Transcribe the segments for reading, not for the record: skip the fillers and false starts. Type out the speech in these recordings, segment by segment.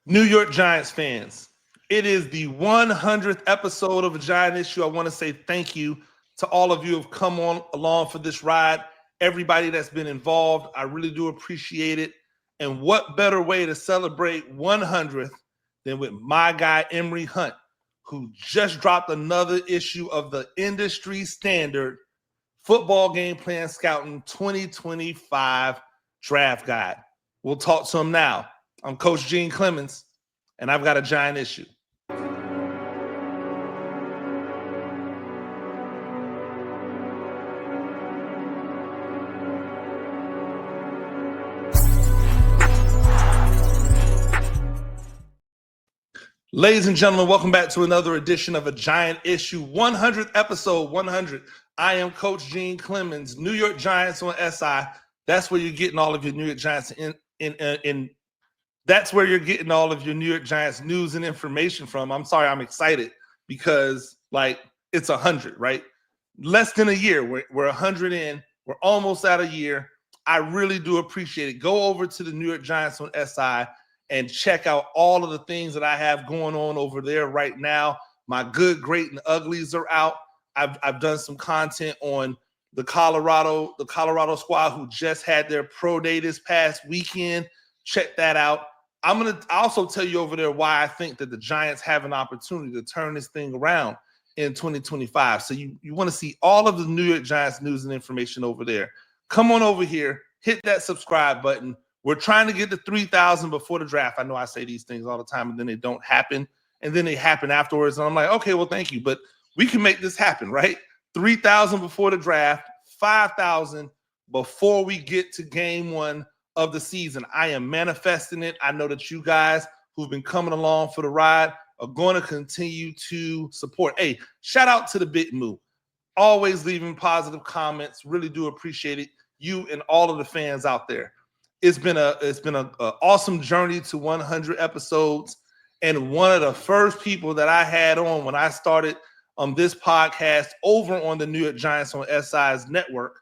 New York Giants fans, it is the 100th episode of A Giant Issue. I want to say thank you to all of you who have come on along for this ride. Everybody that's been involved, I really do appreciate it. And what better way to celebrate 100th than with my guy, Emory Hunt, who just dropped another issue of the industry standard Football Game Plan Scouting 2025 Draft Guide. We'll talk to him now. I'm Coach Gene Clemons, and I've got a giant issue. Ladies and gentlemen, welcome back to another edition of A Giant Issue, 100th episode, 100. I am Coach Gene Clemons, New York Giants on SI. That's where you're getting all of your New York Giants That's where you're getting all of your New York Giants news and information from. I'm sorry, I'm excited because it's 100, right? Less than a year. We're 100 in. We're almost out of year. I really do appreciate it. Go over to the New York Giants on SI and check out all of the things that I have going on over there right now. My good, great, and uglies are out. I've done some content on the Colorado squad who just had their pro day this past weekend. Check that out. I'm going to also tell you over there why I think that the Giants have an opportunity to turn this thing around in 2025. So you want to see all of the New York Giants news and information over there. Come on over here, hit that subscribe button. We're trying to get to 3,000 before the draft. I know I say these things all the time and then they don't happen. And then they happen afterwards. And I'm like, okay, well, thank you. But we can make this happen, right? 3,000 before the draft, 5,000 before we get to game one of the season. I am manifesting it. I know that you guys who've been coming along for the ride are going to continue to support. Hey, shout out to the Big Moo. Always leaving positive comments. Really do appreciate it. You and all of the fans out there. It's been an awesome journey to 100 episodes. And one of the first people that I had on when I started this podcast over on the New York Giants on SI's network,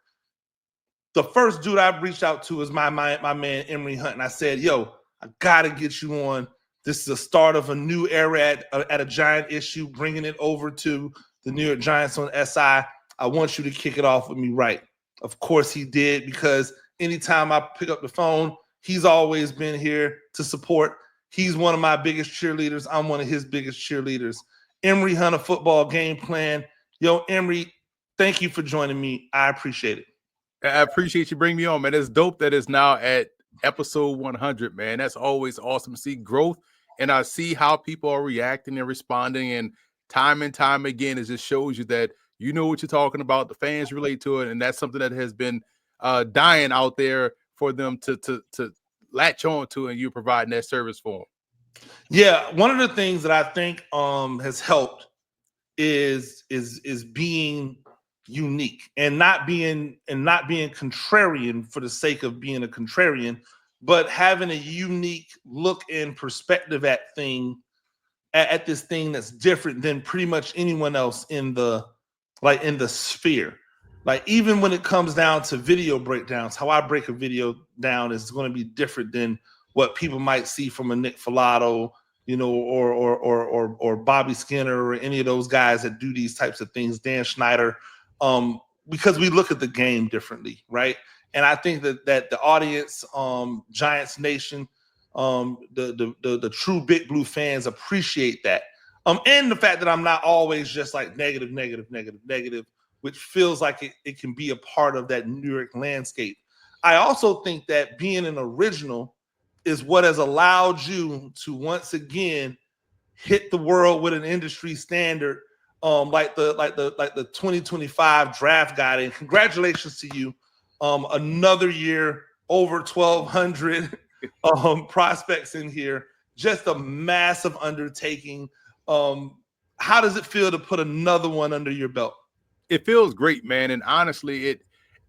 the first dude I reached out to was my man, Emory Hunt. And I said, yo, I got to get you on. This is the start of a new era at a Giant Issue, bringing it over to the New York Giants on SI. I want you to kick it off with me, right? Of course he did, because anytime I pick up the phone, he's always been here to support. He's one of my biggest cheerleaders. I'm one of his biggest cheerleaders. Emory Hunt, a Football Game Plan. Yo, Emory, thank you for joining me. I appreciate it. I appreciate you bringing me on, man. It's dope that it's now at episode 100, man. That's always awesome to see growth. And I see how people are reacting and responding. And time again, it just shows you that you know what you're talking about. The fans relate to it. And that's something that has been dying out there for them to latch on to, and you're providing that service for them. Yeah, one of the things that I think has helped is being unique and not being contrarian for the sake of being a contrarian, but having a unique look and perspective at this thing that's different than pretty much anyone else in the sphere. Like, even when it comes down to video breakdowns, how I break a video down is going to be different than what people might see from a Nick Filato, or Bobby Skinner, or any of those guys that do these types of things, Dan Schneider, because we look at the game differently, right? And I think that the audience, Giants Nation, the true Big Blue fans appreciate that. And the fact that I'm not always just like negative, which feels like it can be a part of that New York landscape. I also think that being an original is what has allowed you to once again hit the world with an industry standard, like the 2025 draft guide. And congratulations to you. Another year, over 1,200 prospects in here. Just a massive undertaking. How does it feel to put another one under your belt? It feels great, man. And honestly,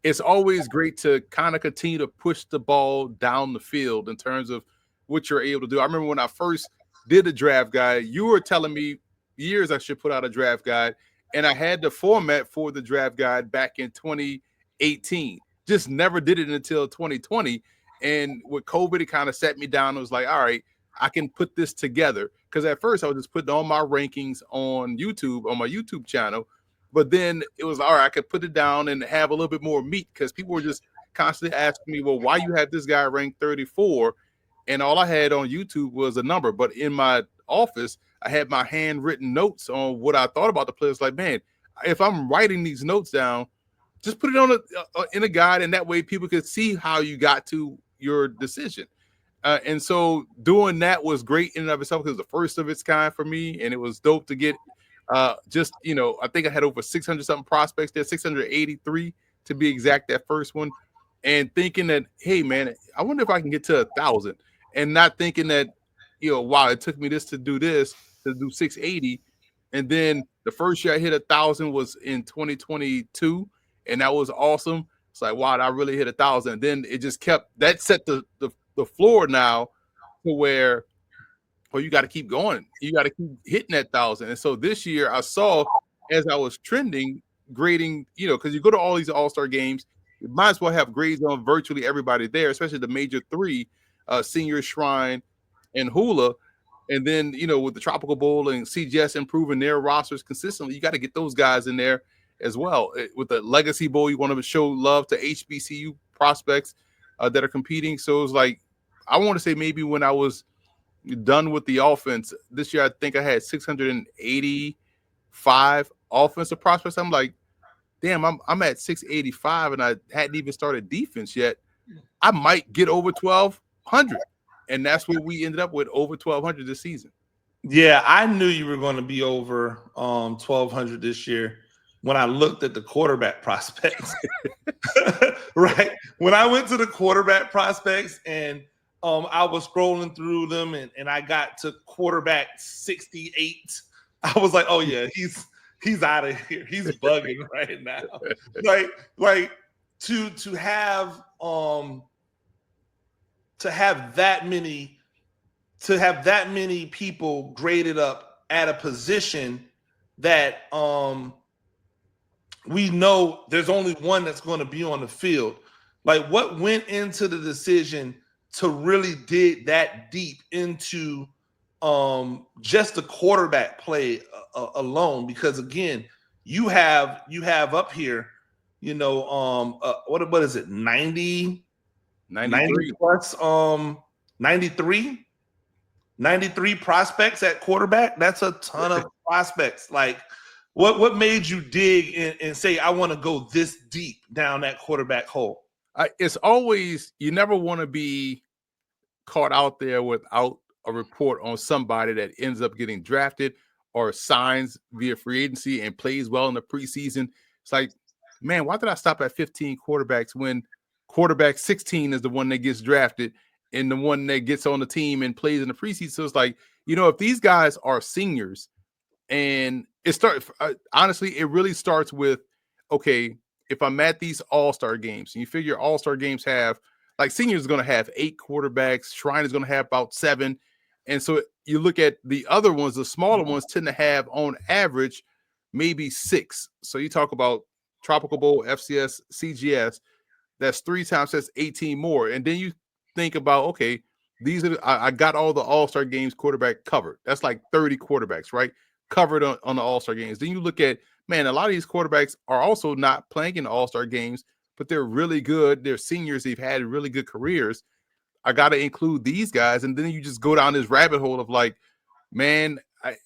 it's always great to kind of continue to push the ball down the field in terms of what you're able to do. I remember when I first did the draft guide, you were telling me years I should put out a draft guide, and I had the format for the draft guide back in 2018. Just never did it until 2020. And with COVID, it kind of set me down. It was like, all right, I can put this together. Because at first I was just putting all my rankings on YouTube, on my YouTube channel. But then it was all right, I could put it down and have a little bit more meat because people were just constantly asking me, well, why you have this guy ranked 34? And all I had on YouTube was a number. But in my office, I had my handwritten notes on what I thought about the players. Like, man, if I'm writing these notes down, just put it on in a guide, and that way people could see how you got to your decision. And so doing that was great in and of itself because it was the first of its kind for me, and it was dope to get just, I think I had over 600 something prospects there, 683 to be exact, that first one, and thinking that, hey man, I wonder if I can get to 1,000, and not thinking that, wow, it took me this to do 680, and then the first year I hit 1,000 was in 2022, and that was awesome. It's like, wow, I really hit 1,000. Then it just kept that set the floor now to where, you got to keep going. You got to keep hitting that 1,000. And so this year I saw, as I was trending, grading, because you go to all these all-star games, you might as well have grades on virtually everybody there, especially the major three, Senior, Shrine, and Hula. And then, with the Tropical Bowl and CGS improving their rosters consistently, you got to get those guys in there as well. With the Legacy Bowl, you want to show love to HBCU prospects that are competing. So it was like, I want to say maybe when I was done with the offense this year, I think I had 685 offensive prospects. I'm like, damn, I'm at 685 and I hadn't even started defense yet. I might get over 1,200. And that's what we ended up with, over 1,200 this season. Yeah, I knew you were going to be over 1,200 this year when I looked at the quarterback prospects. Right? When I went to the quarterback prospects and I was scrolling through them and I got to quarterback 68, I was like, oh yeah, he's out of here. He's bugging right now. Like to have that many people graded up at a position that we know there's only one that's going to be on the field. Like, what went into the decision to really dig that deep into just the quarterback play alone? Because again, you have up here, what is it, 90 plus 93 prospects at quarterback? That's a ton of prospects. Like, what made you dig and say, I want to go this deep down that quarterback hole? It's always, you never want to be caught out there without a report on somebody that ends up getting drafted or signs via free agency and plays well in the preseason. It's like, man, why did I stop at 15 quarterbacks when quarterback 16 is the one that gets drafted and the one that gets on the team and plays in the preseason? So it's like, if these guys are seniors, and it starts, honestly, it really starts with, okay, if I'm at these all-star games, and you figure all-star games have, like, seniors is going to have 8 quarterbacks, Shrine is going to have about 7. And so you look at the other ones, the smaller ones tend to have on average maybe 6. So you talk about Tropical Bowl, FCS, CGS, that's 3 times, that's 18 more. And then you think about, okay, these are, I got all the all-star games quarterback covered. That's like 30 quarterbacks, right? Covered on the all-star games. Then you look at, man, a lot of these quarterbacks are also not playing in the all-star games, but they're really good. They're seniors. They've had really good careers. I got to include these guys. And then you just go down this rabbit hole of like, man, I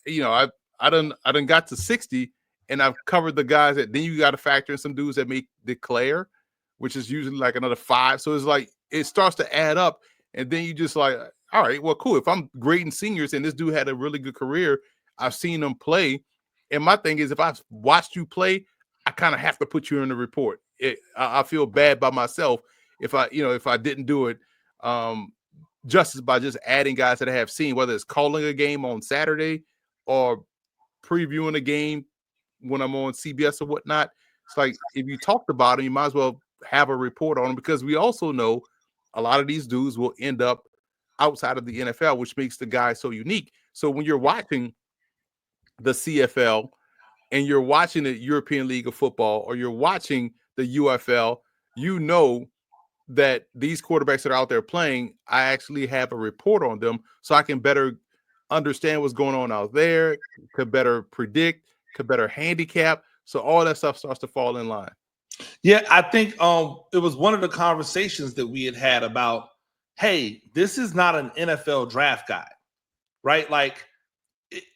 done got to 60 and I've covered the guys that, then you got to factor in some dudes that may declare, which is usually like another 5. So it's like, it starts to add up. And then you just like, all right, well, cool. If I'm grading seniors and this dude had a really good career, I've seen them play. And my thing is, if I've watched you play, I kind of have to put you in the report. I feel bad by myself if I didn't do it justice by just adding guys that I have seen, whether it's calling a game on Saturday or previewing a game when I'm on CBS or whatnot. It's like, if you talked about them, you might as well have a report on them, because we also know a lot of these dudes will end up outside of the NFL, which makes the guy so unique. So when you're watching the CFL and you're watching the European League of Football or you're watching the UFL, that these quarterbacks that are out there playing, I actually have a report on them so I can better understand what's going on out there, could better predict, could better handicap. So all that stuff starts to fall in line. Yeah, I think it was one of the conversations that we had about, hey, this is not an NFL draft guide, right? Like,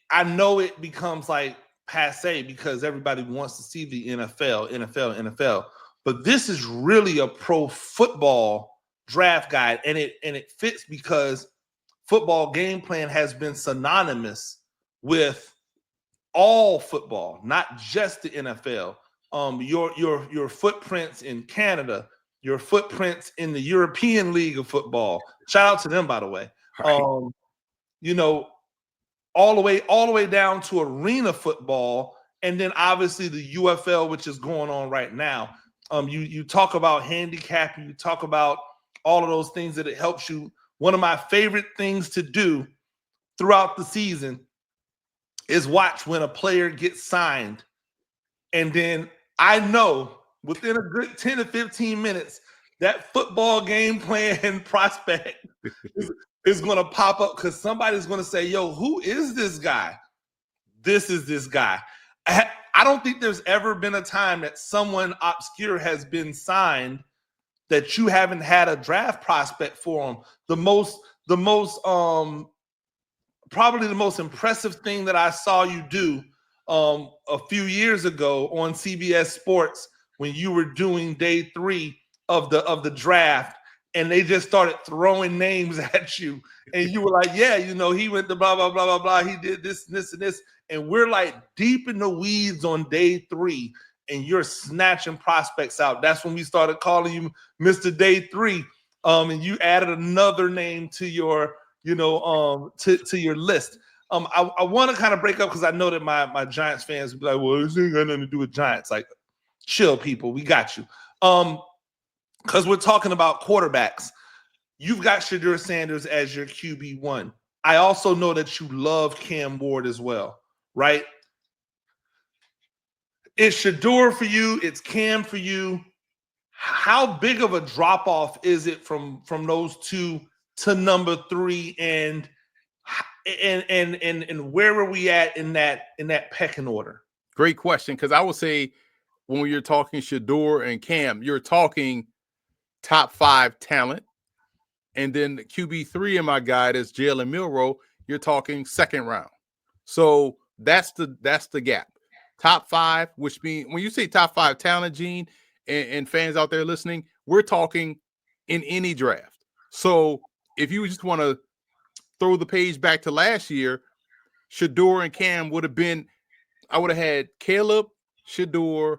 I know it becomes like passe because everybody wants to see the NFL, but this is really a pro football draft guide, and it fits because football game plan has been synonymous with all football, not just the NFL. Your footprints in Canada, your footprints in the European League of Football. Shout out to them, by the way. Right. You know, all the way down to arena football, and then obviously the UFL, which is going on right now. You talk about handicapping, you talk about all of those things that it helps you. One of my favorite things to do throughout the season is watch when a player gets signed, and then I know within a good 10 to 15 minutes that football game plan prospect is going to pop up because somebody's going to say, yo, who is this guy? This is this guy. I don't think there's ever been a time that someone obscure has been signed that you haven't had a draft prospect for them. Probably the most impressive thing that I saw you do a few years ago on CBS Sports when you were doing day 3 of the draft, and they just started throwing names at you, and you were like, yeah, you know, he went to blah blah blah blah blah, he did this and this and this, and we're like deep in the weeds on day 3, and you're snatching prospects out. That's when we started calling you Mr. Day 3, and you added another name to your to your list. I want to kind of break up because I know that my Giants fans will be like, well, this ain't got nothing to do with Giants. Like, chill, people, we got you. Because we're talking about quarterbacks. You've got Shedeur Sanders as your QB1. I also know that you love Cam Ward as well, right? It's Shedeur for you, it's Cam for you. How big of a drop-off is it from those two to number 3, and where are we at in that pecking order? Great question, because I would say when you're talking Shedeur and Cam, you're talking top 5 talent, and then QB3 in my guide is Jalen Milroe. You're talking second round. So that's the gap. Top 5, which means when you say top 5 talent, Gene, and fans out there listening, we're talking in any draft. So if you just want to throw the page back to last year, Shedeur and Cam would have been, I would have had Caleb, Shedeur,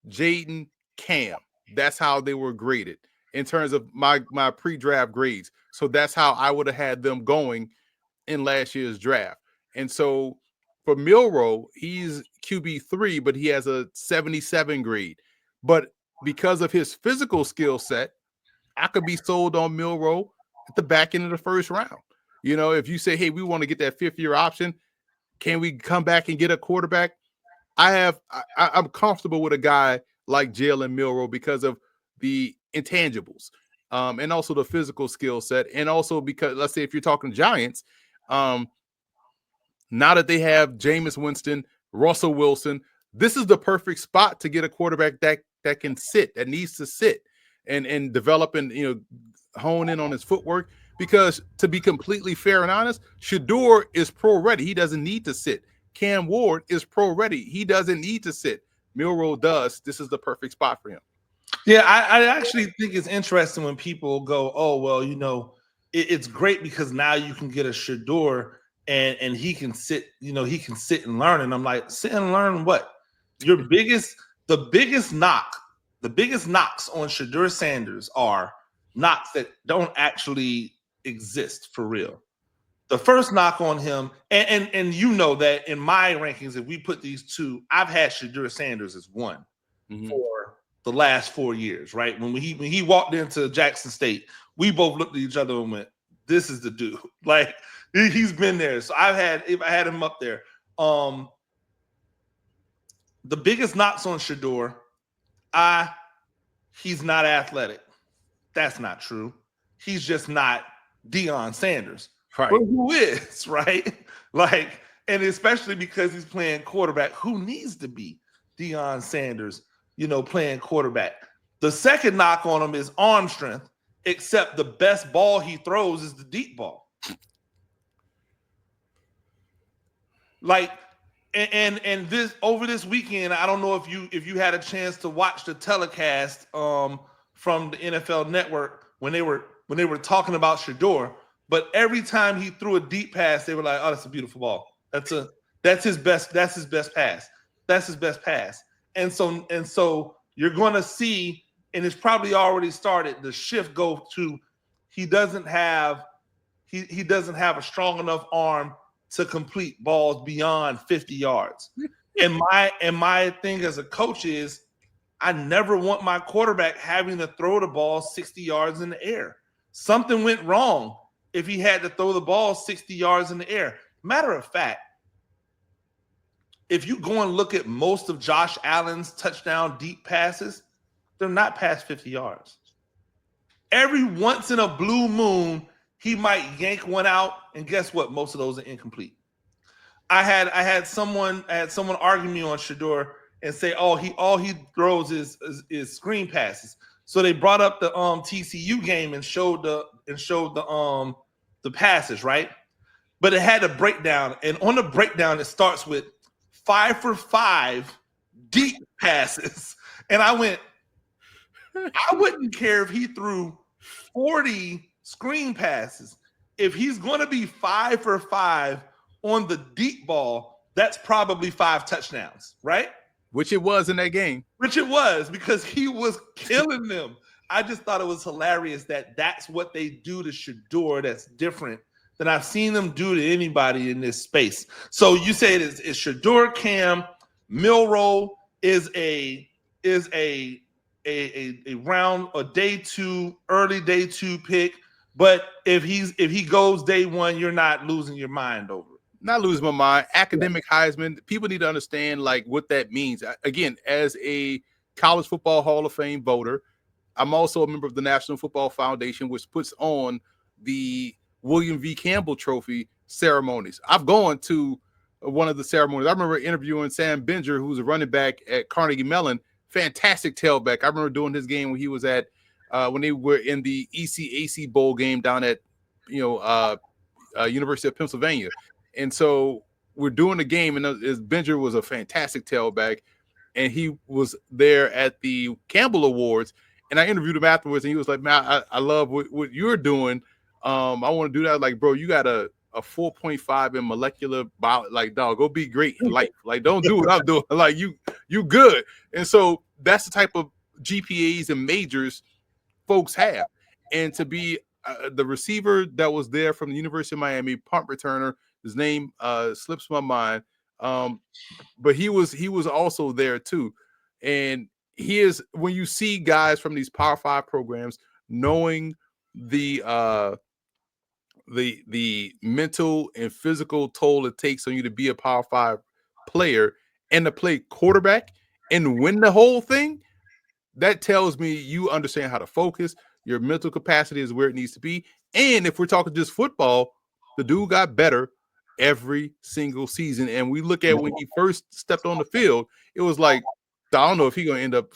Jaden, Cam. That's how they were graded in terms of my pre-draft grades. So that's how I would have had them going in last year's draft. And so for Milroe, he's QB3, but he has a 77 grade. But because of his physical skill set, I could be sold on Milroe at the back end of the first round. You know, if you say, hey, we want to get that 5th-year option, can we come back and get a quarterback? I'm comfortable with a guy like Jalen Milroe because of the intangibles, and also the physical skill set, and also because, let's say, if you're talking Giants, now that they have Jameis Winston, Russell Wilson, this is the perfect spot to get a quarterback that can sit, that needs to sit and develop and hone in on his footwork. Because to be completely fair and honest, Shedeur is pro ready. He doesn't need to sit. Cam Ward is pro ready. He doesn't need to sit. Milroe does. This is the perfect spot for him. Yeah, I actually think it's interesting when people go, oh, well, it's great because now you can get a Shedeur and he can sit, he can sit and learn. And I'm like, sit and learn what? The biggest knocks on Shedeur Sanders are knocks that don't actually exist for real. The first knock on him, and you know that in my rankings, if we put these two, I've had Shedeur Sanders as 1 for the last 4 years, right? When he walked into Jackson State, we both looked at each other and went, "This is the dude." Like, he's been there. So I had him up there. The biggest knocks on Shedeur, he's not athletic. That's not true. He's just not Deion Sanders. Right. But who is, right? Like, and especially because he's playing quarterback, who needs to be Deion Sanders, playing quarterback? The second knock on him is arm strength, except the best ball he throws is the deep ball. Like, and this over this weekend, I don't know if you had a chance to watch the telecast from the NFL Network when they were talking about Shedeur, but every time he threw a deep pass, they were like, "Oh, that's a beautiful ball. That's his best pass. That's his best pass." And so you're going to see, and it's probably already started, the shift go to he doesn't have a strong enough arm to complete balls beyond 50 yards. And my thing as a coach is I never want my quarterback having to throw the ball 60 yards in the air. Something went wrong if he had to throw the ball 60 yards in the air. Matter of fact, if you go and look at most of Josh Allen's touchdown deep passes, they're not past 50 yards. Every once in a blue moon, he might yank one out, and guess what? Most of those are incomplete. I had someone argue me on Shedeur and say, all he throws is screen passes. So they brought up the TCU game and showed the passes, right? But it had a breakdown, and on the breakdown it starts with 5 for 5 deep passes, and I went, I wouldn't care if he threw 40 screen passes. If he's going to be 5 for 5 on the deep ball, that's probably 5 touchdowns, right? Which it was in that game. Which it was, because he was killing them. I just thought it was hilarious that that's what they do to Shedeur that's different than I've seen them do to anybody in this space. So you say it is Shedeur Cam, Milroe is a round, a early day 2 pick. But if he goes day 1, you're not losing your mind over it. Not losing my mind. Academic Heisman. People need to understand like what that means. Again, as a college football Hall of Fame voter, I'm also a member of the National Football Foundation, which puts on the William V. Campbell Trophy ceremonies. I've gone to one of the ceremonies. I remember interviewing Sam Binger, who's a running back at Carnegie Mellon. Fantastic tailback. I remember doing his game when he was at when they were in the ECAC bowl game down at University of Pennsylvania. And so we're doing the game, and Binger was a fantastic tailback, and he was there at the Campbell Awards. And I interviewed him afterwards, and he was like, "Man, I love what you're doing. I want to do that." Like, bro, you got a 4.5 in molecular biology. Like, dog, go be great in life. Like, don't do what I'm doing. Like, you good. And so that's the type of GPAs and majors folks have. And to be the receiver that was there from the University of Miami, punt returner, his name slips my mind, but he was also there too. And he is, when you see guys from these Power 5 programs knowing the mental and physical toll it takes on you to be a Power 5 player and to play quarterback and win the whole thing, that tells me you understand how to focus. Your mental capacity is where it needs to be. And if we're talking just football, the dude got better every single season. And we look at when he first stepped on the field, it was like, I don't know if he's going to end up,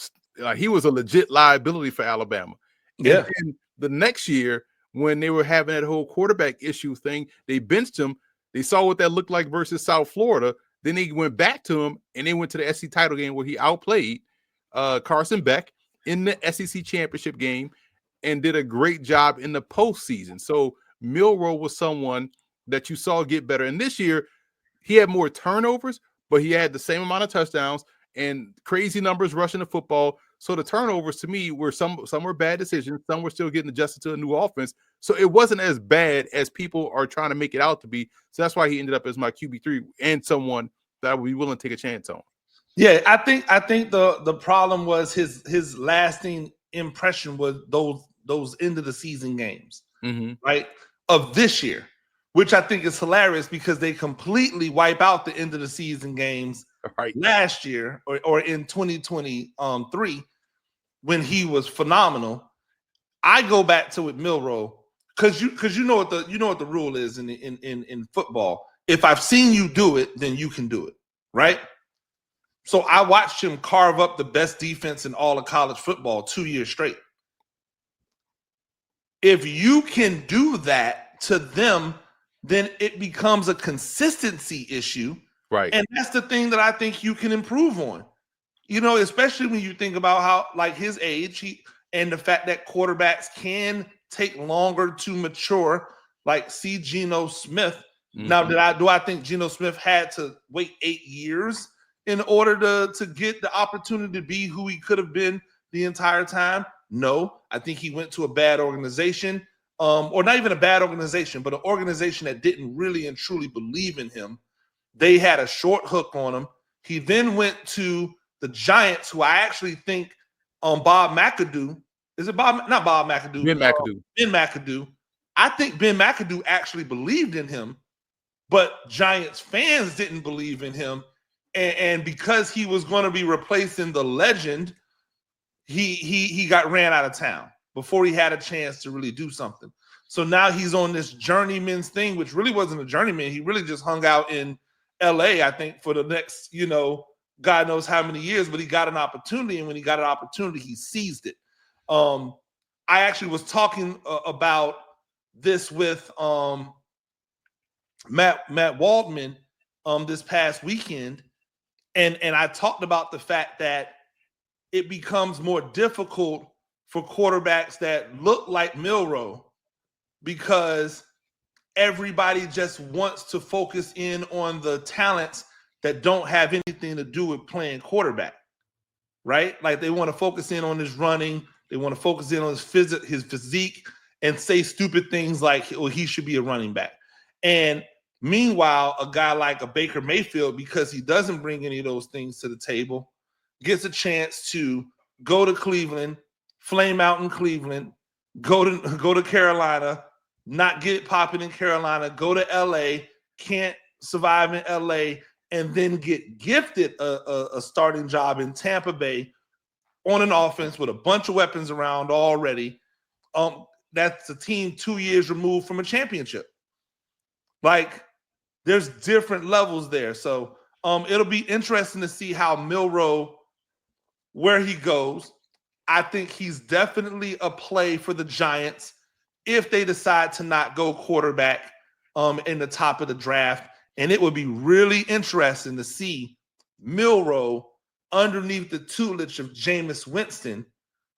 he was a legit liability for Alabama. Yeah. And then the next year, when they were having that whole quarterback issue thing, they benched him. They saw what that looked like versus South Florida. Then they went back to him, and they went to the SEC title game where he outplayed Carson Beck in the SEC championship game and did a great job in the postseason. So Milroe was someone that you saw get better. And this year, he had more turnovers, but he had the same amount of touchdowns and crazy numbers rushing the football. So the turnovers to me were some were bad decisions. Some were still getting adjusted to a new offense. So it wasn't as bad as people are trying to make it out to be. So that's why he ended up as my QB3 and someone that I would be willing to take a chance on. Yeah, I think the problem was his lasting impression was those end of the season games, right, of this year, which I think is hilarious because they completely wipe out the end of the season games last year or in 2023 when he was phenomenal. I go back to with Milroe because you know what the rule is in football. If I've seen you do it, then you can do it, right? So I watched him carve up the best defense in all of college football 2 years straight. If you can do that to them, then it becomes a consistency issue. Right. And that's the thing that I think you can improve on. You know, especially when you think about how, like, his age, and the fact that quarterbacks can take longer to mature, like see Geno Smith. Mm-hmm. Now, do I think Geno Smith had to wait 8 years in order to get the opportunity to be who he could have been the entire time? No, I think he went to a bad organization, or not even a bad organization, but an organization that didn't really and truly believe in him. They had a short hook on him. He then went to the Giants, who I actually think Bob McAdoo, is it Bob? Not Bob McAdoo. Ben McAdoo. Ben McAdoo. I think Ben McAdoo actually believed in him, but Giants fans didn't believe in him. And because he was going to be replacing the legend, he got ran out of town before he had a chance to really do something. So now he's on this journeyman's thing, which really wasn't a journeyman. He really just hung out in LA, I think, for the next, God knows how many years, but he got an opportunity. And when he got an opportunity, he seized it. I actually was talking about this with Matt Waldman this past weekend. And I talked about the fact that it becomes more difficult for quarterbacks that look like Milroe because everybody just wants to focus in on the talents that don't have anything to do with playing quarterback, right? Like they want to focus in on his running. They want to focus in on his physique and say stupid things like, oh, he should be a running back. And meanwhile, a guy like a Baker Mayfield, because he doesn't bring any of those things to the table, gets a chance to go to Cleveland, flame out in Cleveland, go to Carolina, not get it popping in Carolina, go to LA, can't survive in LA, and then get gifted a starting job in Tampa Bay on an offense with a bunch of weapons around already. That's a team 2 years removed from a championship. Like, there's different levels there. So it'll be interesting to see how Milroe, where he goes. I think he's definitely a play for the Giants if they decide to not go quarterback in the top of the draft. And it would be really interesting to see Milroe underneath the tutelage of Jameis Winston,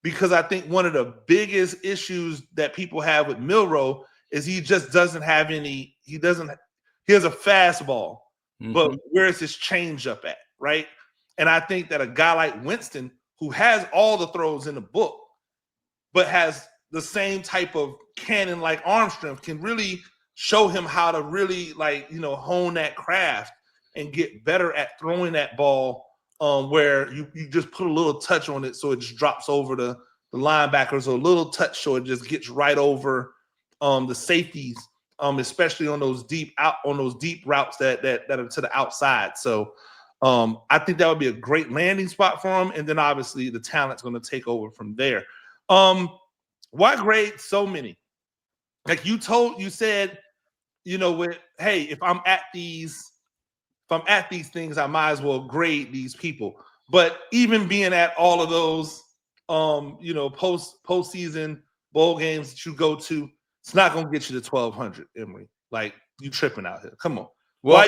because I think one of the biggest issues that people have with Milroe is he just doesn't have any, he has a fastball, but where's his changeup at, right? And I think that a guy like Winston, who has all the throws in the book, but has the same type of cannon-like arm strength, can really show him how to really, hone that craft and get better at throwing that ball, where you just put a little touch on it so it just drops over the linebackers, or a little touch so it just gets right over the safeties, especially on those deep routes that are to the outside. So I think that would be a great landing spot for him. And then obviously the talent's going to take over from there. Why grade so many? Like you said, if I'm at these things, I might as well grade these people. But even being at all of those, postseason bowl games that you go to, it's not going to get you to 1,200, Emory. Like, you tripping out here. Come on. Well,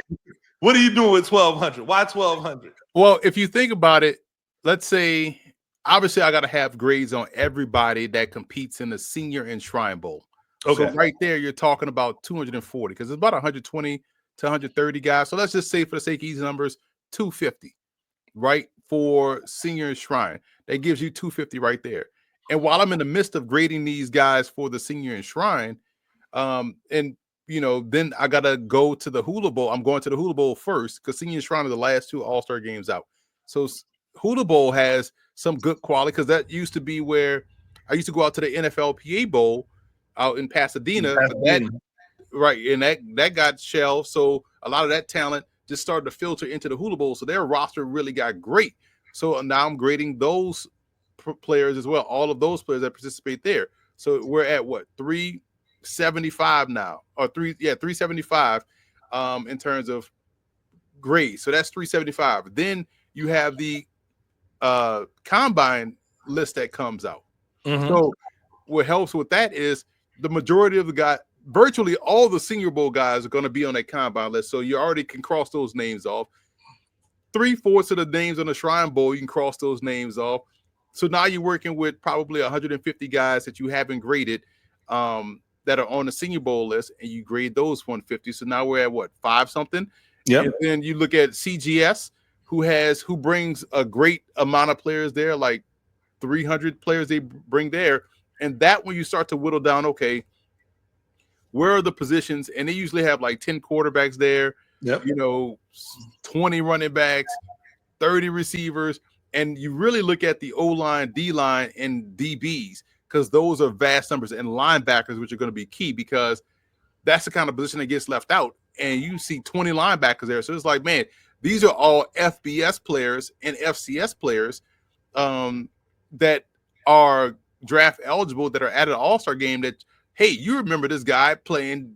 what are you doing with 1,200? Why 1,200? Well, if you think about it, let's say, obviously I got to have grades on everybody that competes in the Senior and Shrine Bowl. Okay. So right there, you're talking about 240, because it's about 120 to 130 guys. So let's just say, for the sake of easy numbers, 250, right, for Senior and Shrine. That gives you 250 right there. And while I'm in the midst of grading these guys for the Senior and Shrine, then I got to go to the Hula Bowl. I'm going to the Hula Bowl first, because Senior and Shrine are the last two All-Star games out. So Hula Bowl has some good quality, because that used to be where I used to go out to the NFLPA Bowl out in Pasadena. And that got shelved. So a lot of that talent just started to filter into the Hula Bowl. So their roster really got great. So now I'm grading those players as well, all of those players that participate there. So we're at what 375 now, or 375 in terms of grade. So that's 375. Then you have the combine list that comes out. Mm-hmm. So what helps with that is the majority of the guys, virtually all the Senior Bowl guys are going to be on that combine list. So you already can cross those names off. 3/4 of the names on the Shrine Bowl, you can cross those names off. So now you're working with probably 150 guys that you haven't graded that are on the Senior Bowl list, and you grade those 150. So now we're at what, 5 something? Yep. And then you look at CGS, who brings a great amount of players there, like 300 players they bring there. And that when you start to whittle down, okay, where are the positions? And they usually have like 10 quarterbacks there, Yep. 20 running backs, 30 receivers. And you really look at the O-line, D-line, and DBs, because those are vast numbers, and linebackers, which are going to be key, because that's the kind of position that gets left out. And you see 20 linebackers there. So it's like, man, these are all FBS players and FCS players that are draft eligible, that are at an all-star game, that, hey, you remember this guy playing,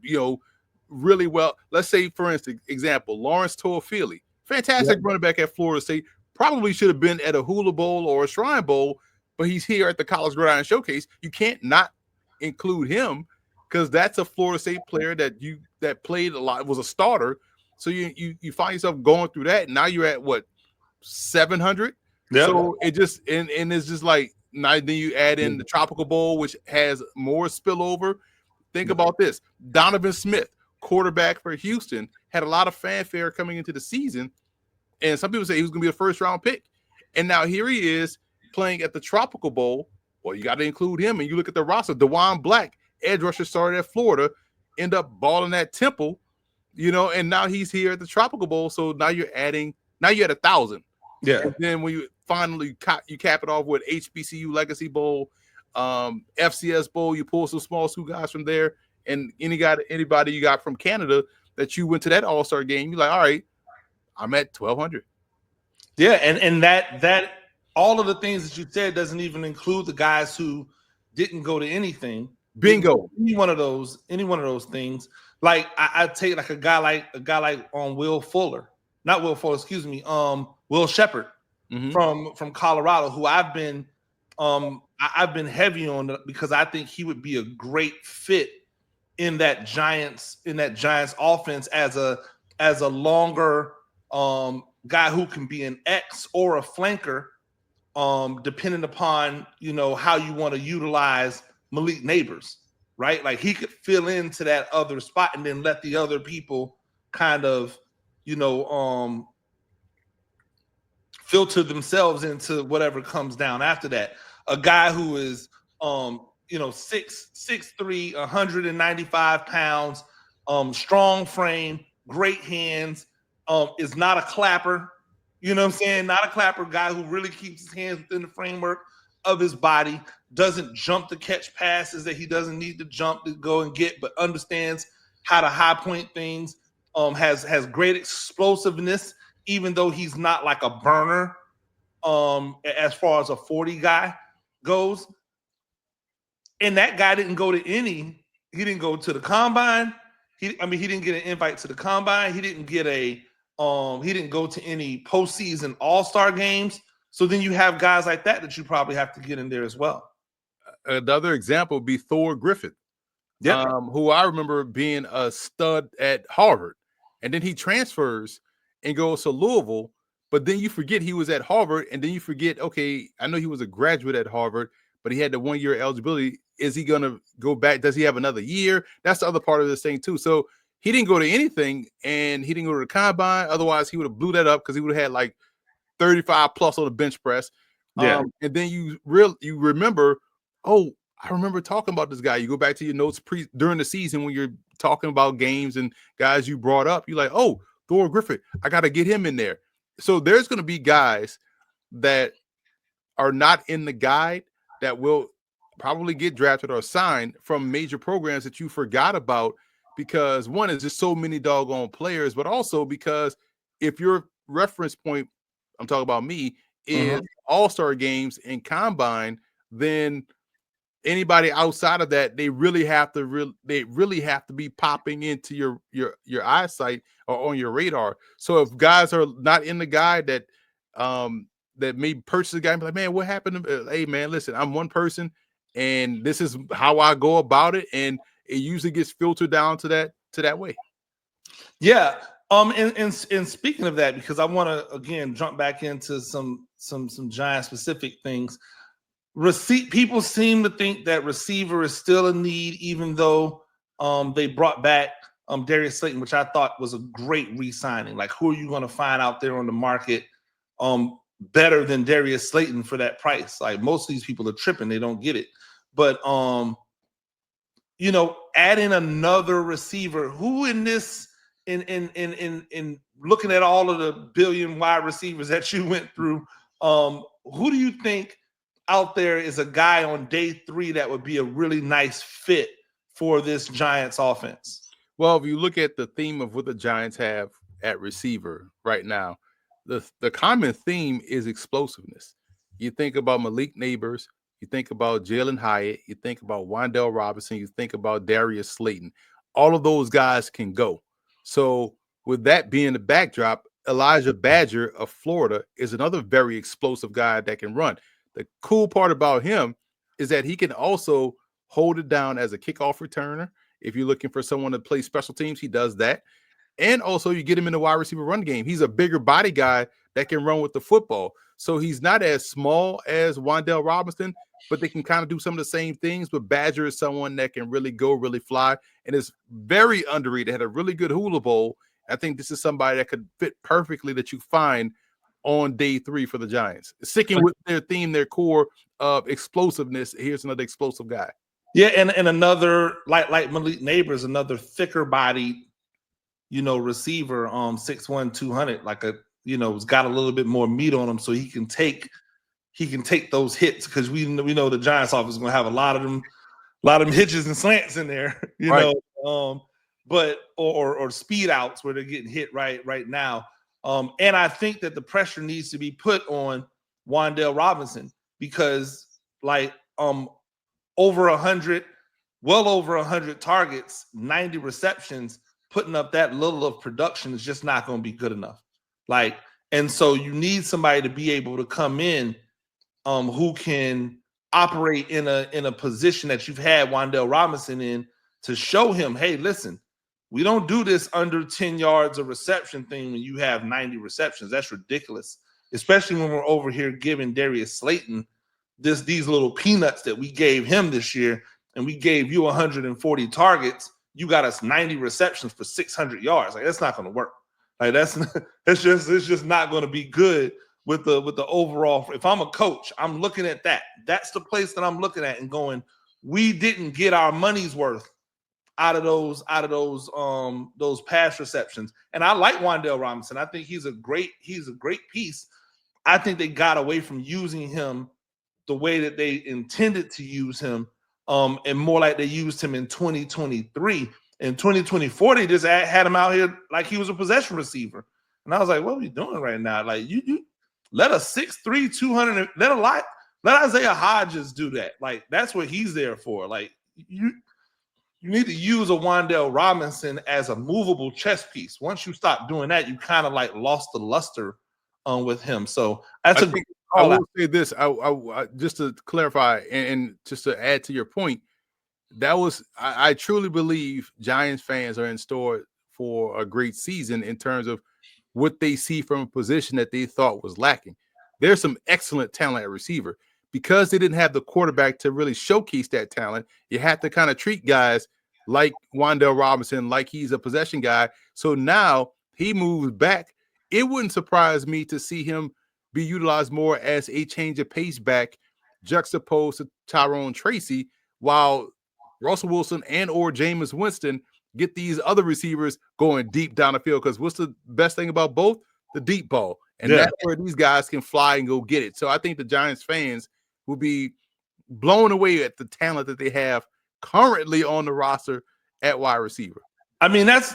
really well. Let's say, for instance, example, Lawrence Toafili, fantastic running back at Florida State, probably should have been at a Hula Bowl or a Shrine Bowl, but he's here at the College Gridiron Showcase. You can't not include him, because that's a Florida State player that played a lot, was a starter. So you find yourself going through that, and now you're at what, 700. Yep. So it just and it's just like, now then you add in the Tropical Bowl, which has more spillover. Think about this: Donovan Smith, quarterback for Houston, had a lot of fanfare coming into the season, and some people say he was going to be a first-round pick, and now here he is playing at the Tropical Bowl. Well, you got to include him, and you look at the roster: DeJuan Black, edge rusher, started at Florida, end up balling at Temple, and now he's here at the Tropical Bowl. So now you're at 1,000. Yeah. And then when you finally cap it off with HBCU Legacy Bowl, FCS Bowl, you pull some small school guys from there, and anybody you got from Canada that you went to that All-Star game, you're like, all right, I'm at 1,200. Yeah, and that all of the things that you said doesn't even include the guys who didn't go to anything. Bingo. Any one of those things. Like I take like a guy like Will Fuller, not Will Fuller, excuse me, Will Shepherd from Colorado, who I've been heavy on, because I think he would be a great fit in that Giants offense as a longer guy who can be an X or a flanker, depending upon how you want to utilize Malik Neighbors, right? Like he could fill into that other spot and then let the other people kind of filter themselves into whatever comes down after that. A guy who is 6'3", 195 pounds, strong frame, great hands, is not a clapper. You know what I'm saying? Not a clapper, guy who really keeps his hands within the framework of his body, doesn't jump to catch passes that he doesn't need to jump to go and get, but understands how to high point things, has great explosiveness, even though he's not like a burner as far as a 40 guy goes. And that guy didn't go to he didn't go to the combine. He didn't get an invite to the combine. He didn't get he didn't go to any postseason all-star games. So then you have guys like that you probably have to get in there as well. Another example would be Thor Griffith, who I remember being a stud at Harvard. And then he transfers and goes to Louisville, but then you forget he was at Harvard, and then you forget, okay, I know he was a graduate at Harvard, but he had the 1-year eligibility. Is he going to go back? Does he have another year? That's the other part of this thing too. So he didn't go to anything, and he didn't go to the combine. Otherwise, he would have blew that up, because he would have had like 35 plus on the bench press. Yeah. And then you remember, oh, I remember talking about this guy. You go back to your notes during the season when you're talking about games and guys you brought up. You're like, oh, Thor Griffith, I got to get him in there. So there's going to be guys that are not in the guide that will probably get drafted or signed from major programs that you forgot about, because one is just so many doggone players, but also because if your reference point, I'm talking about me, is all-star games and combine, then anybody outside of that, they really have to be popping into your eyesight or on your radar. So if guys are not in the guy that that may purchase a guy and be like, man, what happened to hey man, listen, I'm one person and this is how I go about it, and it usually gets filtered down to that way. Yeah. And speaking of that, because I want to again jump back into some Giant specific things. People seem to think that receiver is still a need, even though they brought back Darius Slayton, which I thought was a great re-signing. Like, who are you going to find out there on the market better than Darius Slayton for that price? Like, most of these people are tripping; they don't get it. But you know, adding another receiver, who in this in looking at all of the billion wide receivers that you went through, who do you think out there is a guy on day 3 that would be a really nice fit for this Giants offense? Well, if you look at the theme of what the Giants have at receiver right now, the common theme is explosiveness. You think about Malik Neighbors, you think about Jalen Hyatt, you think about Wan'Dale Robinson, you think about Darius Slayton. All of those guys can go. So with that being the backdrop, Elijah Badger of Florida is another very explosive guy that can run. The cool part about him is that he can also hold it down as a kickoff returner. If you're looking for someone to play special teams, he does that. And also you get him in the wide receiver run game. He's a bigger body guy that can run with the football. So he's not as small as Wan'Dale Robinson, but they can kind of do some of the same things. But Badger is someone that can really go, really fly, and is very underrated. Had a really good Hula Bowl. I think this is somebody that could fit perfectly that you find on day 3 for the Giants. Sticking with their theme, their core of explosiveness, here's another explosive guy. Yeah, and another like Malik Neighbors, another thicker bodied, you know, receiver, 6'1", 200, like a, you know, has got a little bit more meat on him, so he can take those hits, because we know the Giants offense is going to have a lot of them hitches and slants in there, you right. know, but or speed outs where they're getting hit right now. And I think that the pressure needs to be put on Wan'Dale Robinson, because like over 100, well over 100 targets, 90 receptions, putting up that little of production is just not going to be good enough. Like, and so you need somebody to be able to come in who can operate in a position that you've had Wan'Dale Robinson in, to show him, hey, listen, we don't do this under 10 yards of reception thing when you have 90 receptions. That's ridiculous, especially when we're over here giving Darius Slayton these little peanuts that we gave him this year, and we gave you 140 targets. You got us 90 receptions for 600 yards. Like, that's not going to work. Like, it's just not going to be good with the overall. If I'm a coach, I'm looking at that. That's the place that I'm looking at and going, we didn't get our money's worth out of those pass receptions. And I like Wan'Dale Robinson. I think he's a great piece. I think they got away from using him the way that they intended to use him, and more like they used him in 2023. In 2024, they just had him out here like he was a possession receiver. And I was like, what are we doing right now? Like, you let a 6'3", 200, let Isaiah Hodges do that. Like, that's what he's there for. Like, you need to use a Wan'Dale Robinson as a movable chess piece. Once you stop doing that, you kind of like lost the luster with him. So that's I will say this. I just to clarify and just to add to your point, I truly believe Giants fans are in store for a great season in terms of what they see from a position that they thought was lacking. There's some excellent talent at receiver. Because they didn't have the quarterback to really showcase that talent, you had to kind of treat guys like Wan'Dale Robinson like he's a possession guy. So now he moves back. It wouldn't surprise me to see him be utilized more as a change of pace back, juxtaposed to Tyrone Tracy, while Russell Wilson and or Jameis Winston get these other receivers going deep down the field. Because what's the best thing about both? The deep ball. And that's where these guys can fly and go get it. So I think the Giants fans will be blown away at the talent that they have currently on the roster at wide receiver. I mean, that's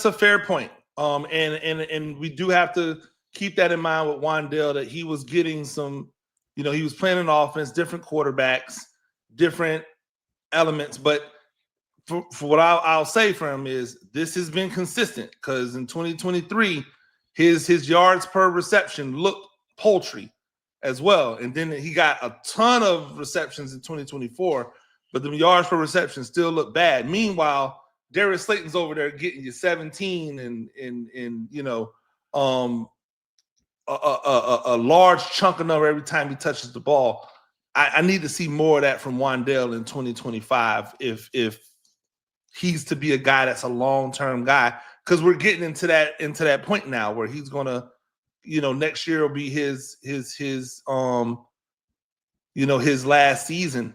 a fair point. And we do have to keep that in mind with Wan'Dale, that he was getting some, you know, he was playing an offense, different quarterbacks, different elements, but for what I'll say for him is this has been consistent because in 2023, his yards per reception looked paltry as well. And then he got a ton of receptions in 2024, but the yards per reception still look bad. Meanwhile, Darius Slayton's over there getting you 17 and you know, a large chunk of number every time he touches the ball. I need to see more of that from Wan'Dale in 2025 if he's to be a guy that's a long-term guy, because we're getting into that point now where he's gonna, you know, next year will be his you know, his last season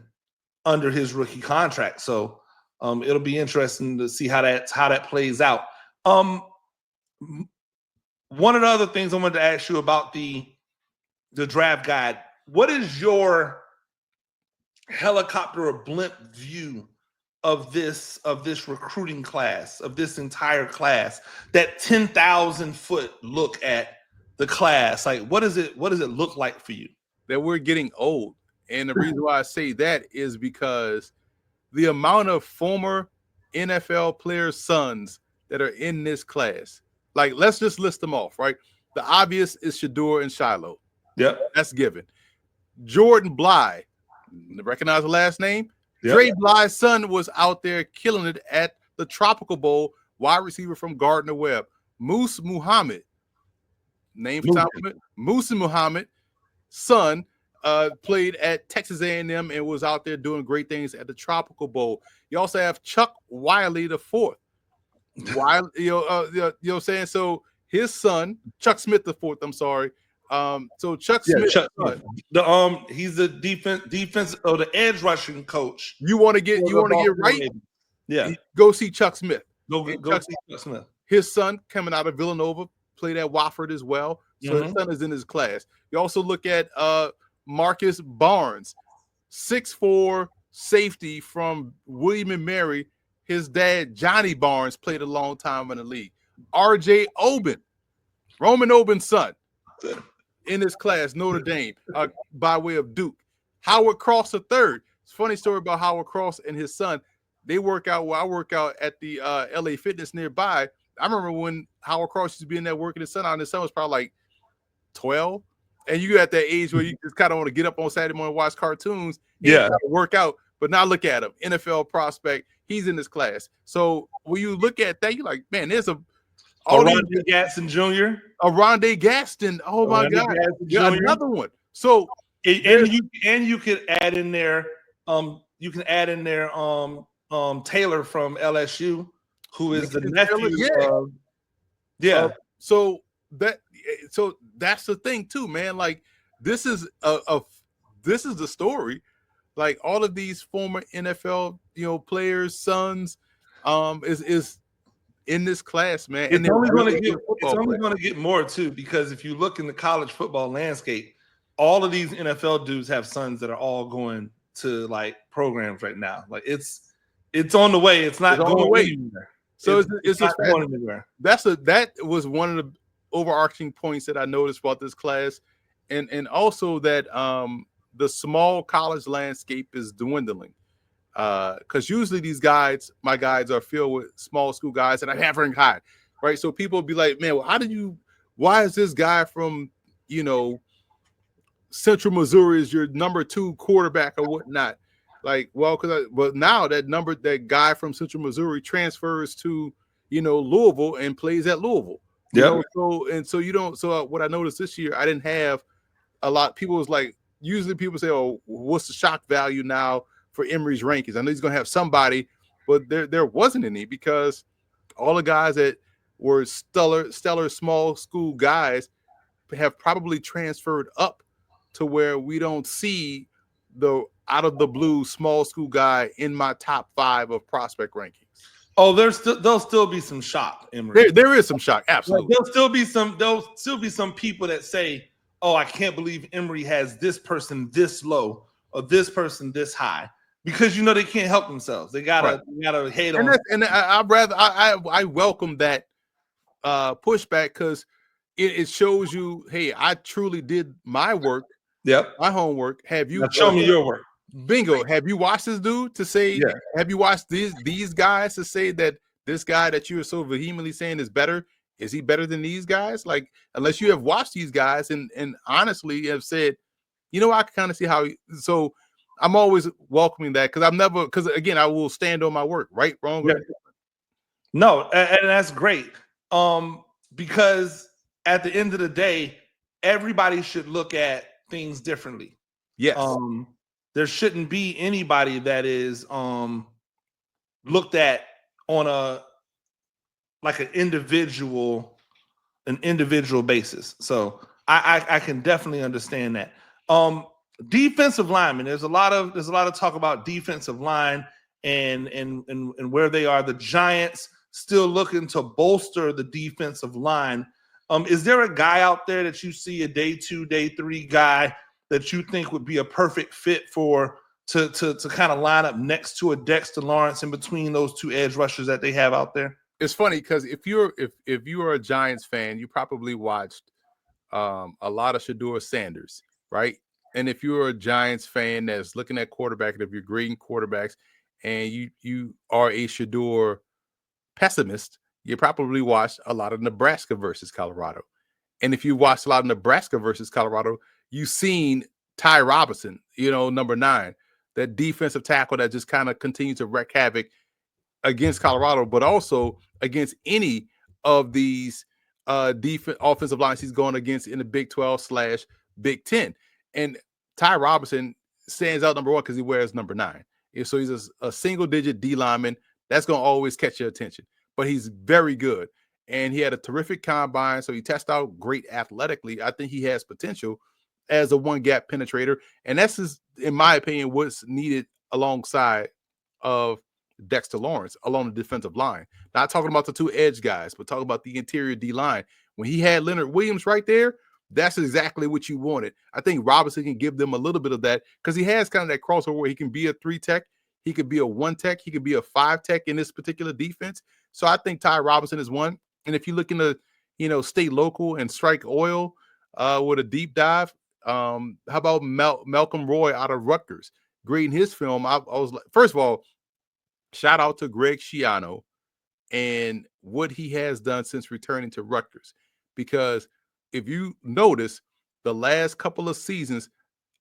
under his rookie contract. So it'll be interesting to see how that plays out. One of the other things I wanted to ask you about the draft guide, what is your helicopter or blimp view of this recruiting class, of this entire class, that 10,000 foot look at the class? Like, what does it look like for you? That we're getting old. And the reason why I say that is because the amount of former NFL players' sons that are in this class, like, let's just list them off, right? The obvious is Shador and Shiloh. Yep. That's given. Jordan Bly, recognize the last name? Yep. Dre Bly's son was out there killing it at the Tropical Bowl, wide receiver from Gardner Webb. Moose Muhammad, name for time, Moose Muhammad, son, played at Texas A&M and was out there doing great things at the Tropical Bowl. You also have Chuck Wiley the fourth. Wiley, you know what I'm saying? So his son, Chuck Smith the fourth. I'm sorry. So Chuck Smith, he's the defense or the edge rushing coach. You want to get right? Maybe. Yeah. Go see Chuck Smith. Go see Chuck Smith. His son coming out of Villanova, played at Wofford as well. So his son is in his class. You also look at Marcus Barnes, 6'4" safety from William & Mary. His dad, Johnny Barnes, played a long time in the league. R.J. Oben, Roman Oben's son, in his class, Notre Dame, by way of Duke. Howard Cross III. It's a funny story about Howard Cross and his son. They work out where I work out at the LA Fitness nearby. I remember when Howard Cross used to be in there working his son out, and his son was probably like 12. And you at that age where you just kind of want to get up on Saturday morning and watch cartoons. Yeah. Work out. But now look at him. NFL prospect. He's in this class. So when you look at that, you're like, man, there's Rondé Gaston Jr. Rondé Gaston. Oh my God. Yeah, another one. So and you could add in there Taylor from LSU, who is the nephew of so that's the thing too, man. Like, this is this is the story. Like, all of these former NFL, players' sons, is in this class, man. It's only going to get more too, because if you look in the college football landscape, all of these NFL dudes have sons that are all going to like programs right now. Like, it's on the way. It's not going away. So it's not going anywhere. That was one of the overarching points that I noticed about this class, and also that the small college landscape is dwindling, because usually my guides are filled with small school guys that I have ranked high, right? So people will be like, man, well, why is this guy from Central Missouri is your number 2 quarterback or whatnot? Like, well, but now that guy from Central Missouri transfers to Louisville and plays at Louisville. Yeah. So what I noticed this year, I didn't have a lot. People was like, usually people say, oh, what's the shock value now for Emory's rankings? I know he's going to have somebody, but there wasn't any, because all the guys that were stellar small school guys have probably transferred up to where we don't see the out of the blue small school guy in my top 5 of prospect rankings. Oh, there'll still be some shock, Emory. There is some shock, absolutely. Like, there'll still be some people that say, oh, I can't believe Emory has this person this low or this person this high, because they can't help themselves. They gotta hate on. And I welcome that pushback, because it shows you, hey, I truly did my work. Yep. My homework. Have you show me your work? Bingo. Have you watched this dude to say? Yeah. Have you watched these guys to say that this guy that you are so vehemently saying is better? Is he better than these guys? Like, unless you have watched these guys and honestly have said, you know, I can kind of see how. So I'm always welcoming that because again, I will stand on my work, right, wrong. Yeah. No, and that's great. Because at the end of the day, everybody should look at things differently. Yes. There shouldn't be anybody that is looked at on a like an individual basis. So I can definitely understand that. Defensive linemen, there's a lot of talk about defensive line and where they are. The Giants still looking to bolster the defensive line. Is there a guy out there that you see, a day 2, day 3 guy that you think would be a perfect fit for to kind of line up next to a Dexter Lawrence in between those two edge rushers that they have out there? It's funny because if you are a Giants fan, you probably watched a lot of Shedeur Sanders, right? And if you're a Giants fan that's looking at quarterback, and if you're grading quarterbacks, and you are a Shedeur pessimist, you probably watched a lot of Nebraska versus Colorado. And if you watched a lot of Nebraska versus Colorado, you've seen Ty Robinson, number 9, that defensive tackle that just kind of continues to wreak havoc against Colorado, but also against any of these offensive lines he's going against in the Big 12/Big 10. And Ty Robinson stands out, number 1, because he wears number 9. So he's a single-digit D lineman. That's going to always catch your attention. But he's very good. And he had a terrific combine, so he tested out great athletically. I think he has potential as a one-gap penetrator. And that's, in my opinion, what's needed alongside of Dexter Lawrence along the defensive line. Not talking about the 2 edge guys, but talking about the interior D line. When he had Leonard Williams right there, that's exactly what you wanted. I think Robinson can give them a little bit of that because he has kind of that crossover where he can be a 3 tech, he could be a 1 tech, he could be a 5 tech in this particular defense. So I think Ty Robinson is one. And if you look into, stay local and strike oil with a deep dive, how about Malcolm Roy out of Rutgers? Grading his film, I was like, first of all, shout out to Greg Schiano and what he has done since returning to Rutgers. Because if you notice, the last couple of seasons,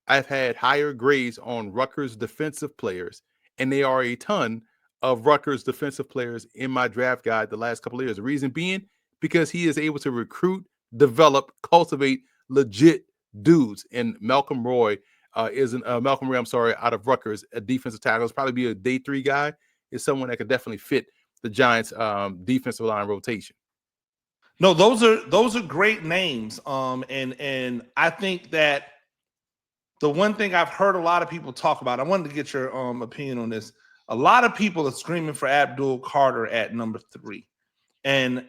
I've had higher grades on Rutgers defensive players, and they are a ton of Rutgers defensive players in my draft guide the last couple of years. The reason being, because he is able to recruit, develop, cultivate legit dudes. And Malcolm Roy out of Rutgers, a defensive tackle. It's probably be a day 3 guy. Is someone that could definitely fit the Giants' defensive line rotation. No, those are great names. And I think that the one thing I've heard a lot of people talk about, I wanted to get your opinion on this. A lot of people are screaming for Abdul Carter at number 3. And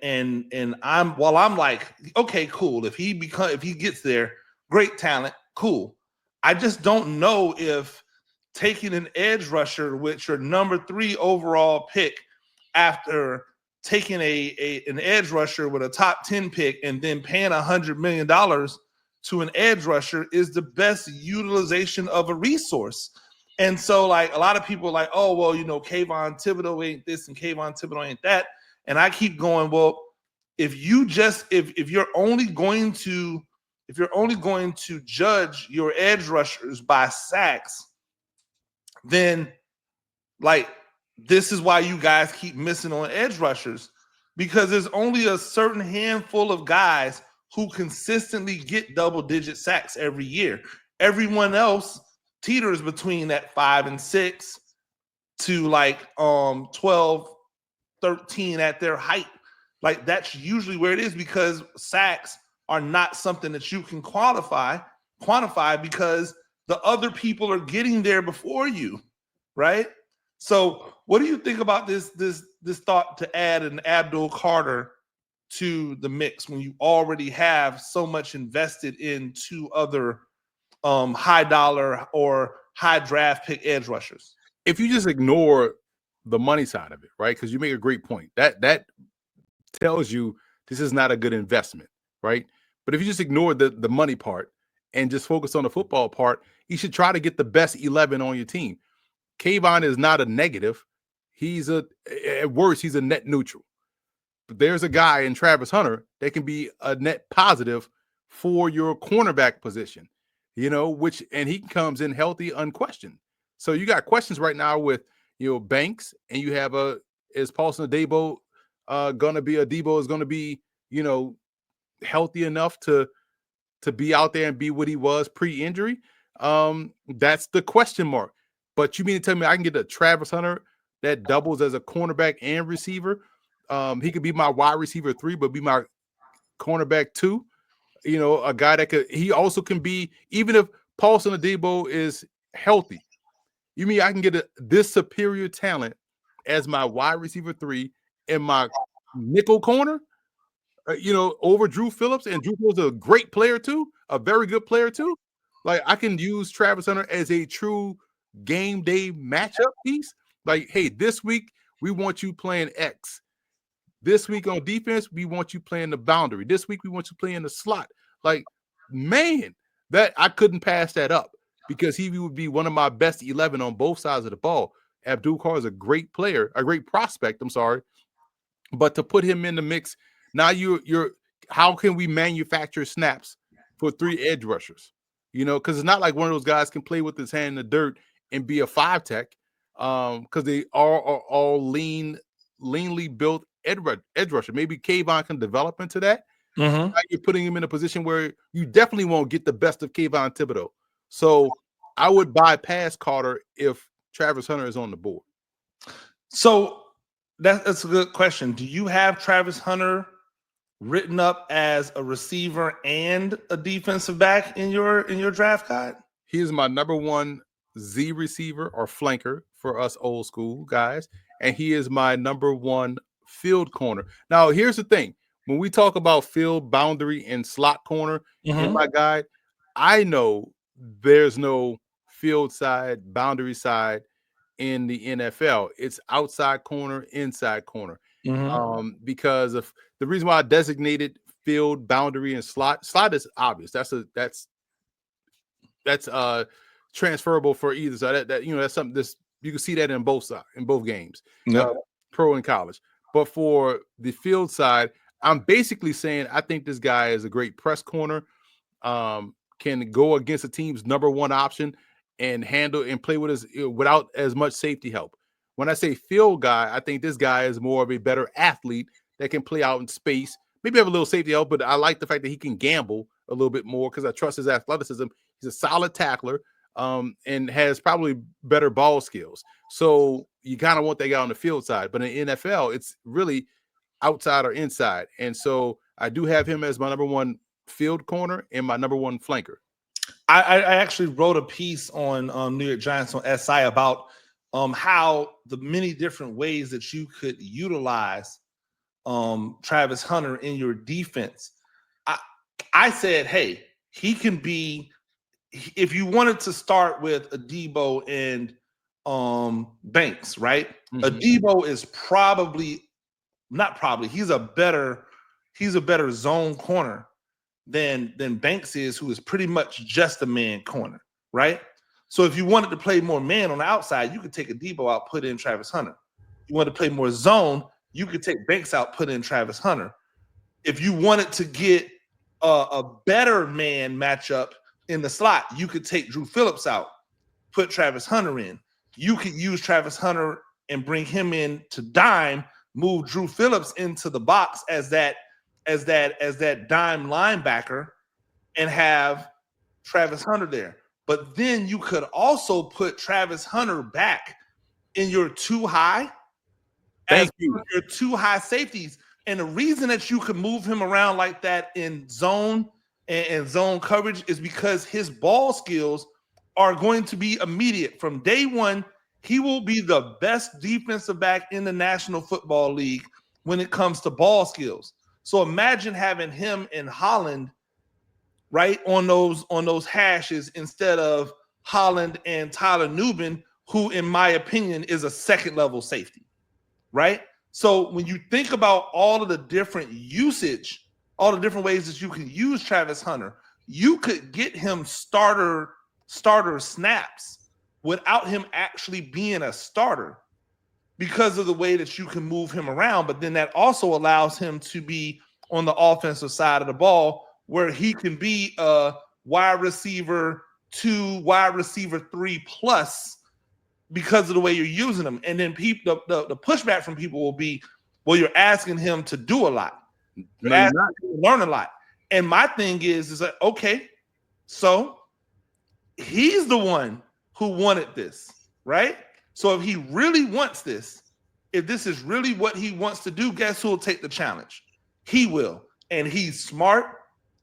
I'm like, okay, cool. If he gets there, great talent, cool. I just don't know if taking an edge rusher with your number 3 overall pick after taking an edge rusher with a top 10 pick and then paying $100 million to an edge rusher is the best utilization of a resource. And so, like, a lot of people are like, oh, well, Kayvon Thibodeau ain't this and Kayvon Thibodeau ain't that. And I keep going, well, if you're only going to judge your edge rushers by sacks, then like this is why you guys keep missing on edge rushers, because there's only a certain handful of guys who consistently get double-digit sacks every year. Everyone else teeters between that 5 and 6 to like 12, 13 at their height. Like that's usually where it is, because sacks are not something that you can quantify because the other people are getting there before you, right? So what do you think about this thought to add an Abdul Carter to the mix when you already have so much invested in 2 other high dollar or high draft pick edge rushers? If you just ignore the money side of it, right? Because you make a great point. That tells you this is not a good investment, right? But if you just ignore the money part and just focus on the football part, you should try to get the best 11 on your team. Kayvon is not a negative. He's at worst, he's a net neutral. But there's a guy in Travis Hunter that can be a net positive for your cornerback position, and he comes in healthy, unquestioned. So you got questions right now with, Banks, and you have is Paulson Adebo Adebo is going to be, healthy enough to be out there and be what he was pre-injury? That's the question mark. But you mean to tell me I can get a Travis Hunter that doubles as a cornerback and receiver? He could be my wide receiver 3, but be my cornerback 2. A guy that he also can be, even if Paulson Adebo is healthy. You mean I can get this superior talent as my wide receiver 3 in my nickel corner? Over Drew Phillips, and Drew Phillips is a great player too, a very good player too. Like, I can use Travis Hunter as a true game day matchup piece. Like, hey, this week we want you playing X. This week on defense, we want you playing the boundary. This week we want you playing the slot. Like, man, that I couldn't pass that up, because he would be one of my best 11 on both sides of the ball. Abdul-Carr is a great player, a great prospect. I'm sorry, but to put him in the mix. Now you're how can we manufacture snaps for 3 edge rushers? Because it's not like one of those guys can play with his hand in the dirt and be a 5 tech, because they are all leanly built edge rusher. Maybe Kayvon can develop into that. Mm-hmm. Now you're putting him in a position where you definitely won't get the best of Kayvon Thibodeau. So I would bypass Carter if Travis Hunter is on the board. So that's a good question. Do you have Travis Hunter written up as a receiver and a defensive back in your draft guide? He is my number 1 Z receiver or flanker for us old school guys, and he is my number 1 field corner. Now, here's the thing. When we talk about field boundary and slot corner in my guide, I know there's no field side, boundary side in the NFL. It's outside corner, inside corner. Because of the reason why I designated field, boundary, and slot. Slot is obvious. That's transferable for either side. That's something you can see that in both sides, in both games, pro and college. But for the field side, I'm basically saying I think this guy is a great press corner, can go against a team's number 1 option and handle and play with without as much safety help. When I say field guy, I think this guy is more of a better athlete that can play out in space, maybe have a little safety help, but I like the fact that he can gamble a little bit more because I trust his athleticism. He's a solid tackler, and has probably better ball skills. So you kind of want that guy on the field side. But in the NFL, it's really outside or inside. And so I do have him as my number 1 field corner and my number 1 flanker. I actually wrote a piece on New York Giants on SI about how the many different ways that you could utilize Travis Hunter in your defense. I said, hey, he can be, if you wanted to start with Adebo and Banks, right? Adebo is he's a better zone corner than Banks is, who is pretty much just a man corner, right? So if you wanted to play more man on the outside, you could take Adebo out, put in Travis Hunter. If you want to play more zone, you could take Banks out, put in Travis Hunter. If you wanted to get a better man matchup in the slot, you could take Drew Phillips out, put Travis Hunter in. You could use Travis Hunter and bring him in to dime, move Drew Phillips into the box as that dime linebacker, and have Travis Hunter there. But then you could also put Travis Hunter back in your 2 high. Your 2 high safeties. And the reason that you could move him around like that in zone and zone coverage is because his ball skills are going to be immediate. From day 1, he will be the best defensive back in the National Football League when it comes to ball skills. So imagine having him in Holland, right, on those hashes instead of Holland and Tyler Nubin, who, in my opinion, is a second-level safety, right? So when you think about all of the different usage, all the different ways that you can use Travis Hunter, you could get him starter snaps without him actually being a starter because of the way that you can move him around. But then that also allows him to be on the offensive side of the ball where he can be a wide receiver 2, wide receiver 3 plus because of the way you're using them. And then people, the pushback from people will be, well, you're asking him to do a lot. You're asking him to learn a lot. And my thing is like, okay, so he's the one who wanted this, right? So if he really wants this, if this is really what he wants to do, guess who will take the challenge? He will. And he's smart,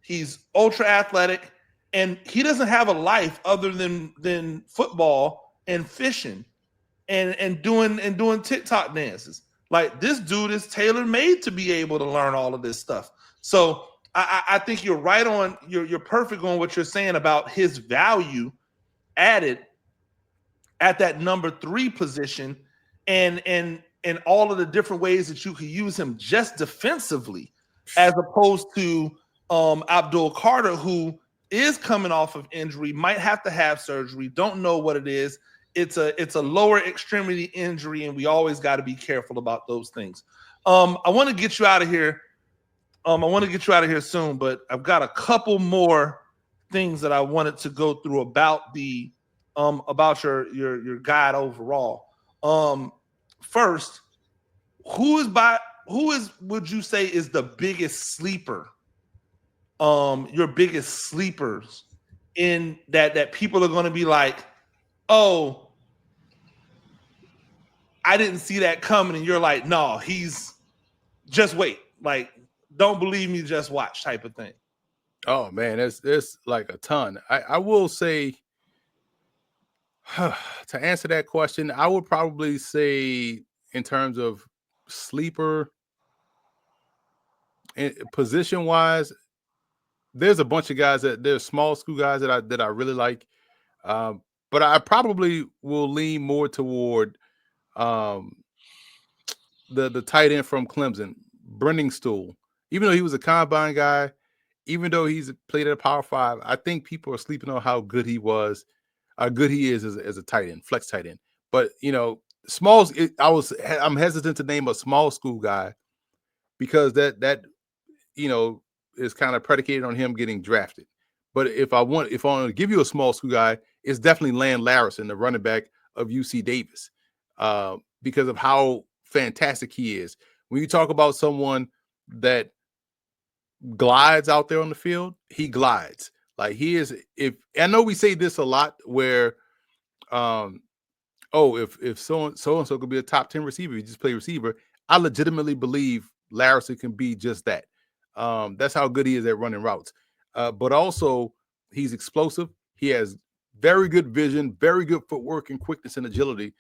he's ultra athletic, and he doesn't have a life other than football and fishing and doing TikTok dances. Like, this dude is tailor-made to be able to learn all of this stuff. So I think you're right on, you're perfect on what you're saying about his value added at that number 3 position, and all of the different ways that you could use him just defensively, as opposed to Abdul Carter, who is coming off of injury, might have to have surgery, don't know what it is. It's a lower extremity injury, and we always got to be careful about those things. I want to get you out of here. I want to get you out of here soon, but I've got a couple more things that I wanted to go through about the about your guide overall. First, who is would you say is the biggest sleeper? Your biggest sleepers in that people are going to be like, oh, I didn't see that coming, and you're like, no, he's just wait, like, don't believe me, just watch type of thing. Oh man, there's like a ton. I will say, to answer that question, I would probably say in terms of sleeper position wise, there's a bunch of guys there's small school guys that I really like, but I probably will lean more toward the tight end from Clemson, Brenningstool. Even though he was a combine guy, even though he's played at a Power 5, I think people are sleeping on how good he was, how good he is as a tight end, flex tight end. But smalls, I'm hesitant to name a small school guy because that is kind of predicated on him getting drafted. But if I want to give you a small school guy, it's definitely Land Larison, the running back of UC Davis, because of how fantastic he is. When you talk about someone that glides out there on the field, he glides. Like, he is. If I know we say this a lot, where if so and so could be a top 10 receiver, you just play receiver. I legitimately believe Larison can be just that. That's how good he is at running routes. But also, he's explosive. He has very good vision, very good footwork and quickness and agility.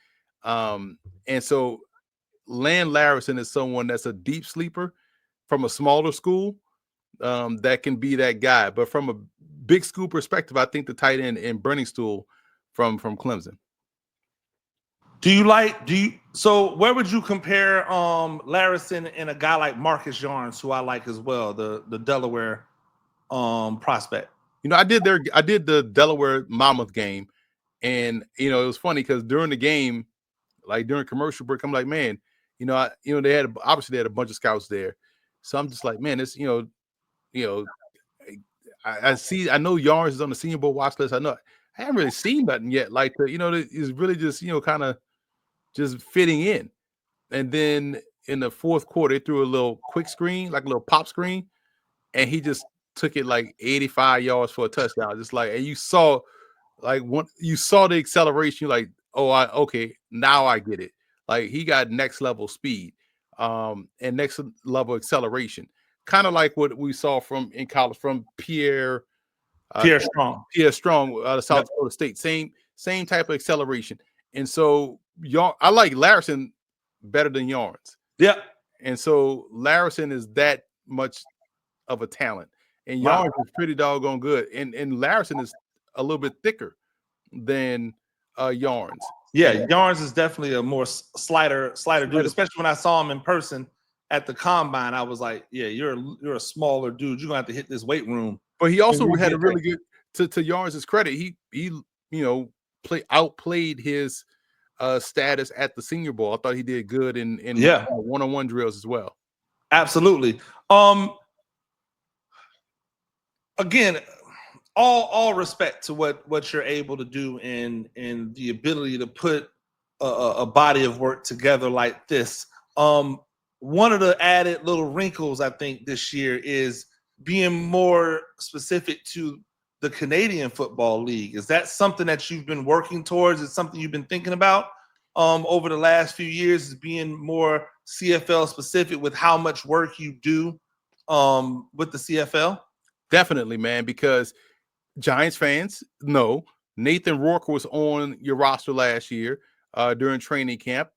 And so Land Larison is someone that's a deep sleeper from a smaller school, that can be that guy. But from a big school perspective, I think the tight end in Brenningstool from Clemson. So where would you compare Larison and a guy like Marcus Yarns, who I like as well, the Delaware prospect? I did the Delaware Monmouth game, and it was funny because during the game, like during commercial break, I'm like, man, they had a bunch of scouts there, so I'm just like, man, this, I know Yarns is on the Senior Bowl watch list. I know I haven't really seen nothing yet. Like, is really just kind of just fitting in. And then in the fourth quarter, they threw a little quick screen, like a little pop screen, and he just took it like 85 yards for a touchdown. Just like, and you saw the acceleration. You're like, oh, okay, now I get it. Like, he got next level speed, and next level acceleration. Kind of like what we saw in college from Pierre Strong, South Dakota State. Same type of acceleration. And so I like Larison better than Yarns. Yeah. And so Larison is that much of a talent. And Yarns is pretty doggone good. And Larison is a little bit thicker than Yarns. Yeah, Yarns is definitely a more slighter dude, especially when I saw him in person. at the combine, I was like, yeah, you're a smaller dude. You're gonna have to hit this weight room. But he also And had a really good, to Yarns' credit, he outplayed his status at the Senior Bowl. I thought he did good in one-on-one drills as well. Absolutely. Again, all respect to what you're able to do in the ability to put a body of work together like this. One of the added little wrinkles I think this year is being more specific to the Canadian Football League. Is that something that you've been working towards? Is something you've been thinking about over the last few years, is being more CFL specific with how much work you do with the CFL? Definitely, man, because Giants fans know Nathan Rourke was on your roster last year during training camp,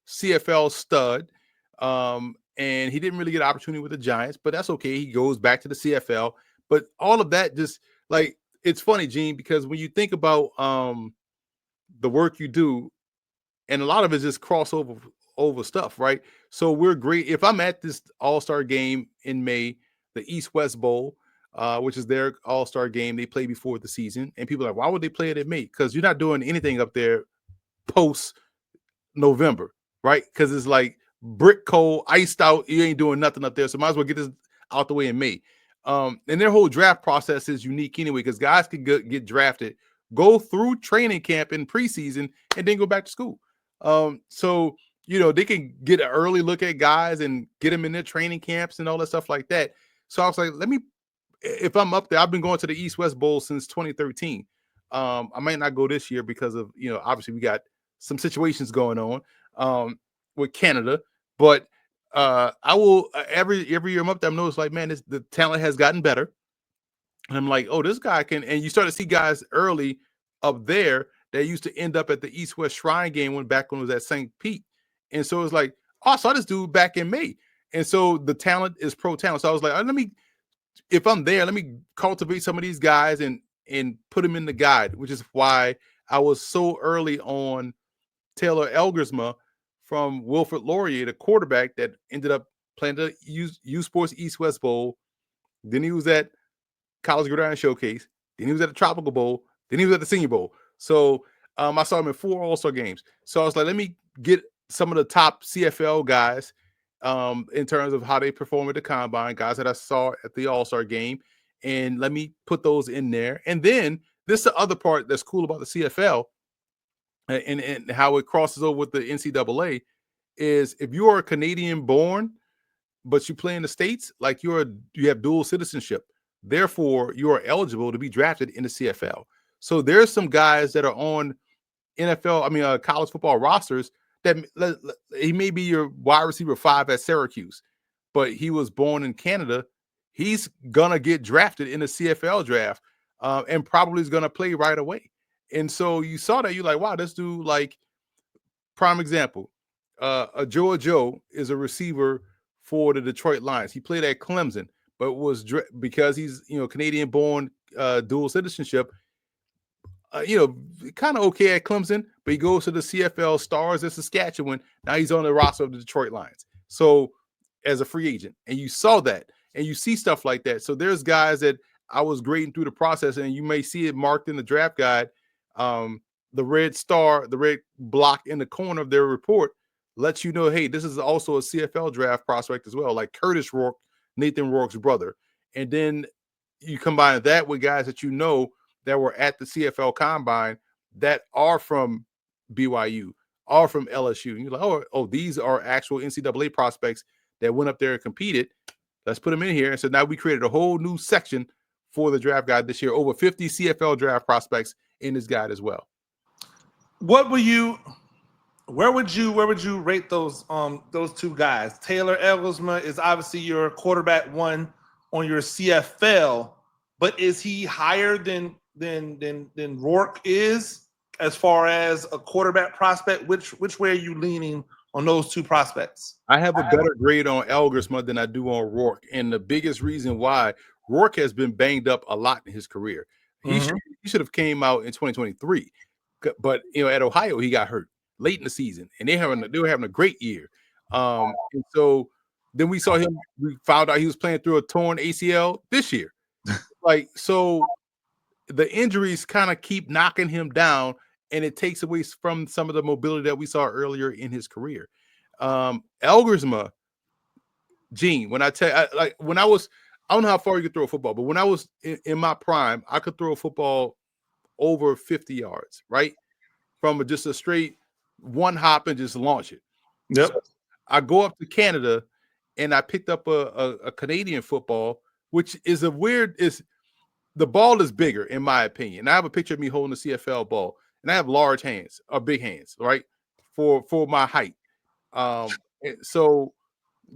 CFL stud, and he didn't really get an opportunity with the Giants, but that's okay. He goes back to the CFL. But all of that just, like, it's funny, Gene, because when you think about the work you do, and a lot of it is just crossover over stuff, right? So we're great. If I'm at this All-Star game in May, the East-West Bowl, which is their All-Star game they play before the season, and people are like, why would they play it in May? Because you're not doing anything up there post-November, right? Because it's like brick cold, iced out. You ain't doing nothing up there, so might as well get this out the way in May. And their whole draft process is unique anyway, because guys can get drafted, go through training camp in preseason, and then go back to school. So they can get an early look at guys and get them in their training camps and all that stuff like that. So I was like, if I'm up there, I've been going to the East-West Bowl since 2013. I might not go this year because of, obviously we got some situations going on with Canada, but I will every year I'm up there, I'm noticing like, man, the talent has gotten better. And I'm like, oh, this guy can, and you start to see guys early up there that used to end up at the East-West Shrine game when it was at St. Pete. And so it's like, oh, I saw this dude back in May. And so the talent is pro talent. So I was like, if I'm there, let me cultivate some of these guys and put them in the guide, which is why I was so early on Taylor Elgersma from Wilfrid Laurier, the quarterback that ended up playing the U Sports East-West Bowl. Then he was at College Gridiron Showcase. Then he was at the Tropical Bowl. Then he was at the Senior Bowl. So I saw him in 4 All-Star games. So I was like, let me get some of the top CFL guys in terms of how they perform at the combine, guys that I saw at the All-Star game, and let me put those in there. And then this is the other part that's cool about the CFL and how it crosses over with the NCAA is if you are Canadian born, but you play in the States, like you have dual citizenship. Therefore, you are eligible to be drafted in the CFL. So there's some guys that are on college football rosters that he may be your wide receiver 5 at Syracuse, but he was born in Canada. He's gonna get drafted in the CFL draft and probably is gonna play right away. And so you saw that, you're like, wow, this dude, like, prime example, Joe is a receiver for the Detroit Lions. He played at Clemson, but was because he's Canadian born, dual citizenship, kind of okay at Clemson, but he goes to the CFL Stars in Saskatchewan. Now he's on the roster of the Detroit Lions. So as a free agent, and you saw that, and you see stuff like that. So there's guys that I was grading through the process, and you may see it marked in the draft guide. The red star, the red block in the corner of their report lets you know, hey, this is also a CFL draft prospect as well, like Curtis Rourke, Nathan Rourke's brother. And then you combine that with guys that that were at the CFL Combine that are from BYU, are from LSU. And you're like, oh, these are actual NCAA prospects that went up there and competed. Let's put them in here. And so now we created a whole new section for the draft guide this year. Over 50 CFL draft prospects in this guide as well. Where would you rate those 2 guys? Taylor Elgersma is obviously your quarterback 1 on your CFL, but is he higher than Rourke is as far as a quarterback prospect? Which way are you leaning on those 2 prospects? I have a better grade on Elgersma than I do on Rourke, and the biggest reason why, Rourke has been banged up a lot in his career. He should have came out in 2023, but at Ohio he got hurt late in the season, and they were having a great year. And so Then we saw him. We found out he was playing through a torn ACL this year. Like, so the injuries kind of keep knocking him down, and it takes away from some of the mobility that we saw earlier in his career. Elgersma, Gene, when I tell like when I was, I don't know how far you could throw a football, but when I was in my prime, I could throw a football over 50 yards, right? From just a straight one hop and just launch it. Yep. So I go up to Canada and I picked up a Canadian football, which is the ball is bigger, in my opinion. I have a picture of me holding a CFL ball, and I have large hands, or big hands, right? For my height. So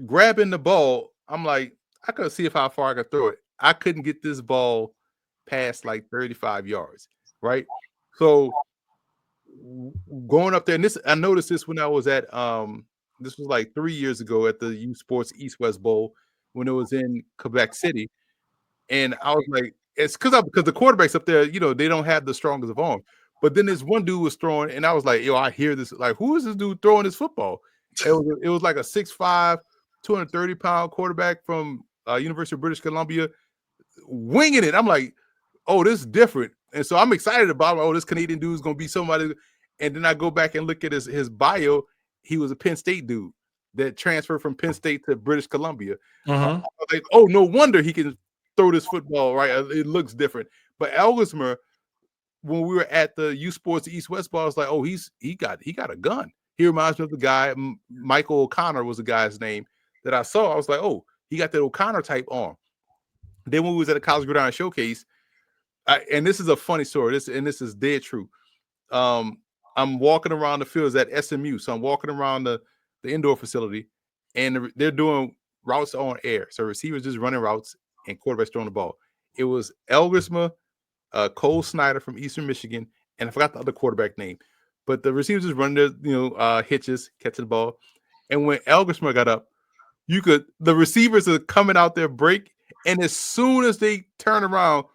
grabbing the ball, I'm like, I could see how far I could throw it. I couldn't get this ball past like 35 yards, right? So going up there, and this I noticed this when I was at this was like 3 years ago at the U Sports East West Bowl when it was in Quebec City. And I was like, it's because the quarterbacks up there, you know, they don't have the strongest of arms. But then this one dude was throwing, and I was like, yo, I hear this. Like, who is this dude throwing this football? It was like a 6'5", 230-pound quarterback from University of British Columbia winging it. I'm like, oh, this is different. And so I'm excited about, oh, this Canadian dude is going to be somebody. And then I go back and look at his bio. He was a Penn State dude that transferred from Penn State to British Columbia. Like, oh, no wonder he can throw this football, right? It looks different. But Elgersma, when we were at the U Sports East West Ball, I was like, oh, he got a gun. He reminds me of the guy, Michael O'Connor was the guy's name that I saw. I was like, oh, he got that O'Connor type arm. Then when we was at a College Gridiron Showcase, and this is a funny story. This is dead true. I'm walking around the fields at SMU, so I'm walking around the indoor facility, and they're doing routes on air. So receivers just running routes and quarterbacks throwing the ball. It was Elgersma, Cole Snyder from Eastern Michigan, and I forgot the other quarterback name. But the receivers just running their hitches, catching the ball. And when Elgersma got up, the receivers are coming out their break, and as soon as they turn around,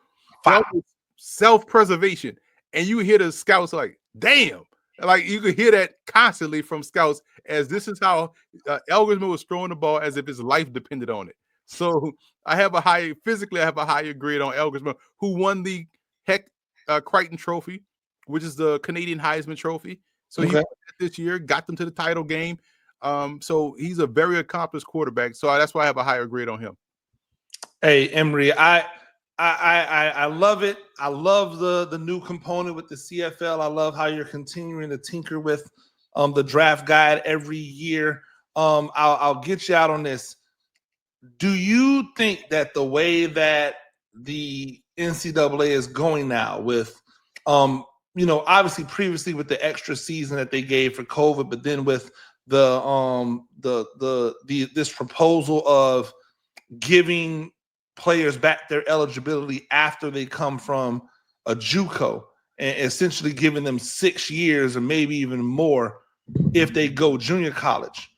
self-preservation, and you hear the scouts like, damn. Like, you could hear that constantly from scouts, as this is how Elgersma was throwing the ball as if his life depended on it. So I have a higher grade on Elgersma, who won the Crichton Trophy, which is the Canadian Heisman Trophy. So he won this year, got them to the title game. So he's a very accomplished quarterback. So that's why I have a higher grade on him. Hey, Emory, I love it. I love the new component with the CFL. I love how you're continuing to tinker with the draft guide every year. I'll get you out on this. Do you think that the way that the NCAA is going now with, obviously previously with the extra season that they gave for COVID, but then with this proposal of giving players back their eligibility after they come from a JUCO and essentially giving them 6 years or maybe even more if they go junior college,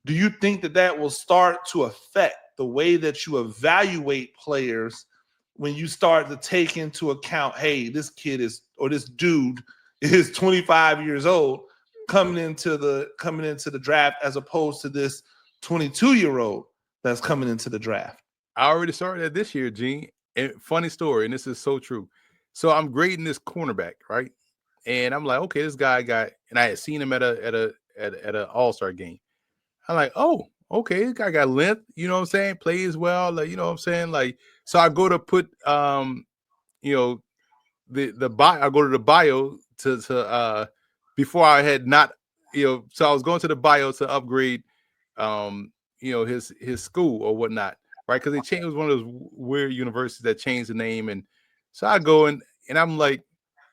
do you think that will start to affect the way that you evaluate players when you start to take into account, hey, this kid this dude is 25 years old coming into the draft as opposed to this 22-year-old that's coming into the draft? I already started that this year, Gene. And funny story, and this is so true. So I'm grading this cornerback, right? And I'm like, okay, this guy and I had seen him at an All-Star game. I'm like, oh, okay, this guy got length, you know what I'm saying? Plays well, like, you know what I'm saying? Like, so I go to put I go to the bio to before I had not, so I was going to the bio to upgrade his school or whatnot, right? Because it was one of those weird universities that changed the name. And so I go and I'm like,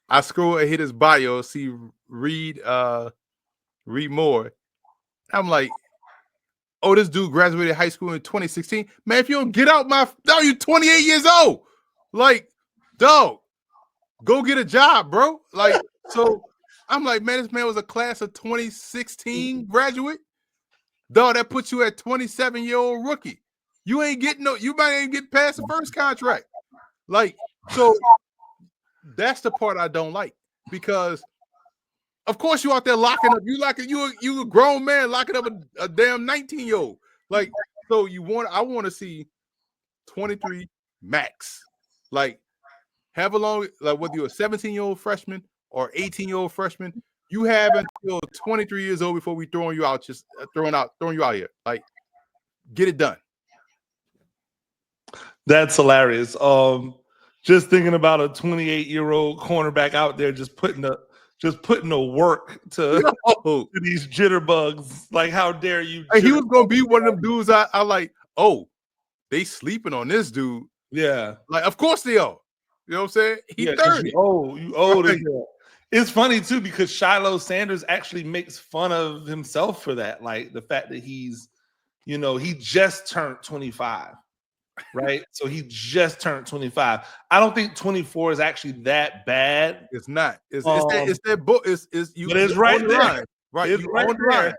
I scroll and hit his bio, see read more. I'm like, oh, this dude graduated high school in 2016. Man, if you don't get out you're 28 years old. Like, dog, go get a job, bro. Like, so I'm like, man, this man was a class of 2016 graduate. Dog, that puts you at 27-year-old rookie. You might ain't get past the first contract. Like, so that's the part I don't like, because of course you out there locking up. You a grown man locking up a damn 19-year-old. Like, So I want to see 23 max. Like have a long, like whether you're a 17-year-old freshman or 18-year-old freshman, you have until 23 years old before we throwing you out, just throwing you out here. Like, get it done. That's hilarious. Just thinking about a 28-year-old cornerback out there just putting the work to these jitterbugs. Like, how dare you? He was gonna be one of them dudes. I like. Oh, they sleeping on this dude. Yeah, like of course they are. You know what I'm saying? He's 30. You old as hell. It's funny too because Shiloh Sanders actually makes fun of himself for that, like the fact that he's, he just turned 25. Right, so he just turned 25. I don't think 24 is actually that bad. It's not. It's that book. You. But it's right there. Line. Right, it's you right on the there. line.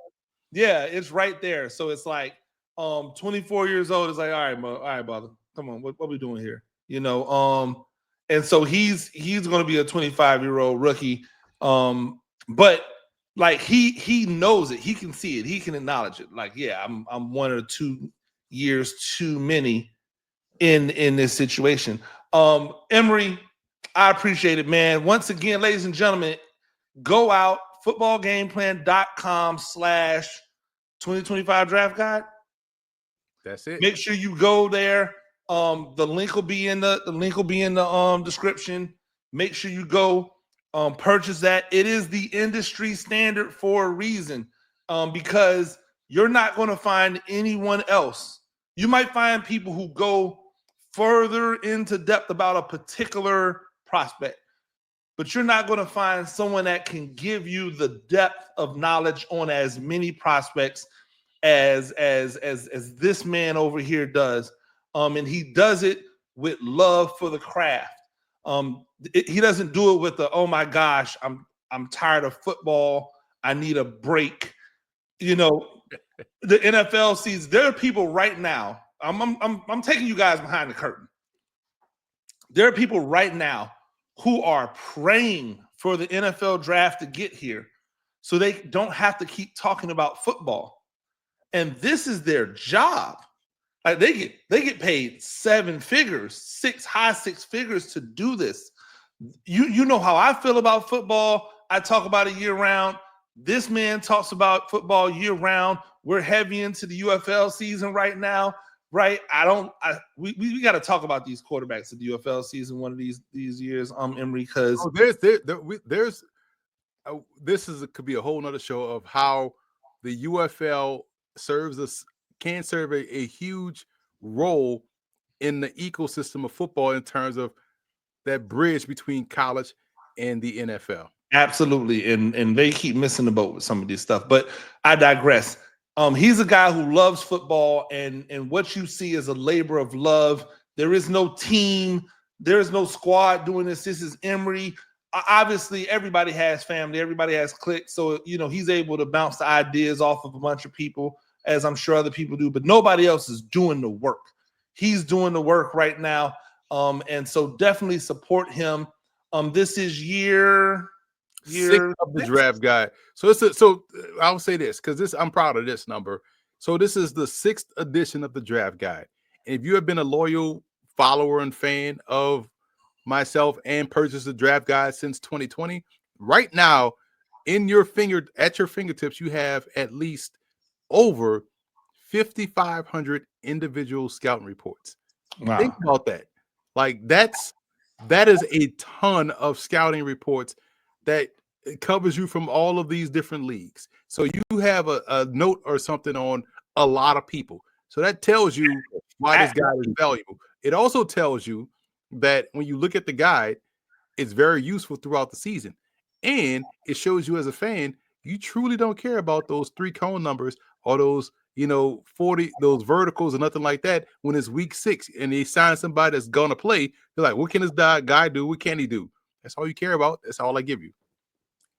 Yeah, it's right there. So it's like, 24 years old. It's like, all right, brother, come on, what we doing here? And so he's going to be a 25-year-old rookie. But like he knows it. He can see it. He can acknowledge it. Like, yeah, I'm 1 or 2 years too many in this situation. Emory, I appreciate it, man. Once again, ladies and gentlemen, go out footballgameplan.com/2025 draft guide. That's it. Make sure you go there. The link will be in the description. Make sure you go purchase that. It is the industry standard for a reason, because you're not going to find anyone else. You might find people who go further into depth about a particular prospect, but you're not going to find someone that can give you the depth of knowledge on as many prospects as this man over here does. And he does it with love for the craft. He doesn't do it with the, oh my gosh, I'm tired of football, I need a break. The NFL sees there are people right now. I'm taking you guys behind the curtain. There are people right now who are praying for the NFL draft to get here so they don't have to keep talking about football. And this is their job. Like they get paid 7 figures, high six figures to do this. You know how I feel about football. I talk about it year round. This man talks about football year round. We're heavy into the UFL season right now, right? We got to talk about these quarterbacks of the UFL season one of these years, Emory, because could be a whole nother show of how the UFL can serve a huge role in the ecosystem of football in terms of that bridge between college and the NFL. Absolutely, and they keep missing the boat with some of this stuff. But I digress. He's a guy who loves football, and what you see is a labor of love. There is no team, there is no squad doing this. This is Emory. Obviously, everybody has family, everybody has cliques, so he's able to bounce the ideas off of a bunch of people, as I'm sure other people do. But nobody else is doing the work. He's doing the work right now, and so definitely support him. This is year 6 of the draft guide. So I'll say this because I'm proud of this number. So this is the 6th edition of the draft guide. And if you have been a loyal follower and fan of myself and purchased the draft guide since 2020, right now at your fingertips, you have at least over 5,500 individual scouting reports. Wow. Think about that. Like that is a ton of scouting reports that covers you from all of these different leagues. So you have a note or something on a lot of people. So that tells you why this guide is valuable. It also tells you that when you look at the guide, it's very useful throughout the season. And it shows you as a fan, you truly don't care about those 3 cone numbers or those 40, those verticals or nothing like that. When it's week 6 and they sign somebody that's gonna play, you're like, what can this guy do? What can he do? That's all you care about. That's all I give you.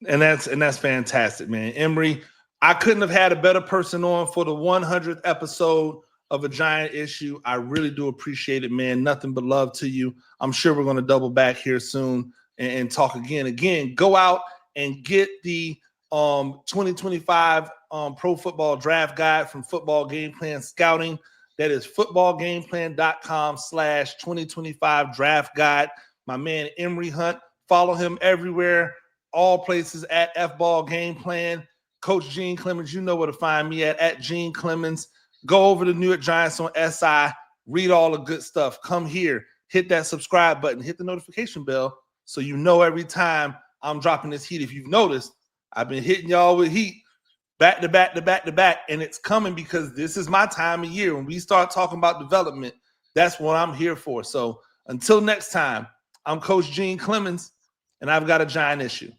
And that's fantastic, man. Emory, I couldn't have had a better person on for the 100th episode of A Giant Issue. I really do appreciate it, man. Nothing but love to you. I'm sure we're going to double back here soon and talk again. Again, go out and get the 2025 Pro Football Draft Guide from Football Game Plan Scouting. That is footballgameplan.com/2025 draft guide. My man Emory Hunt. Follow him everywhere, all places at FBall Game Plan. Coach Gene Clemons, you know where to find me at Gene Clemons. Go over to New York Giants on SI. Read all the good stuff. Come here. Hit that subscribe button. Hit the notification bell so you know every time I'm dropping this heat. If you've noticed, I've been hitting y'all with heat back to back to back to back, and it's coming because this is my time of year. When we start talking about development, that's what I'm here for. So until next time, I'm Coach Gene Clemons, and I've got a giant issue.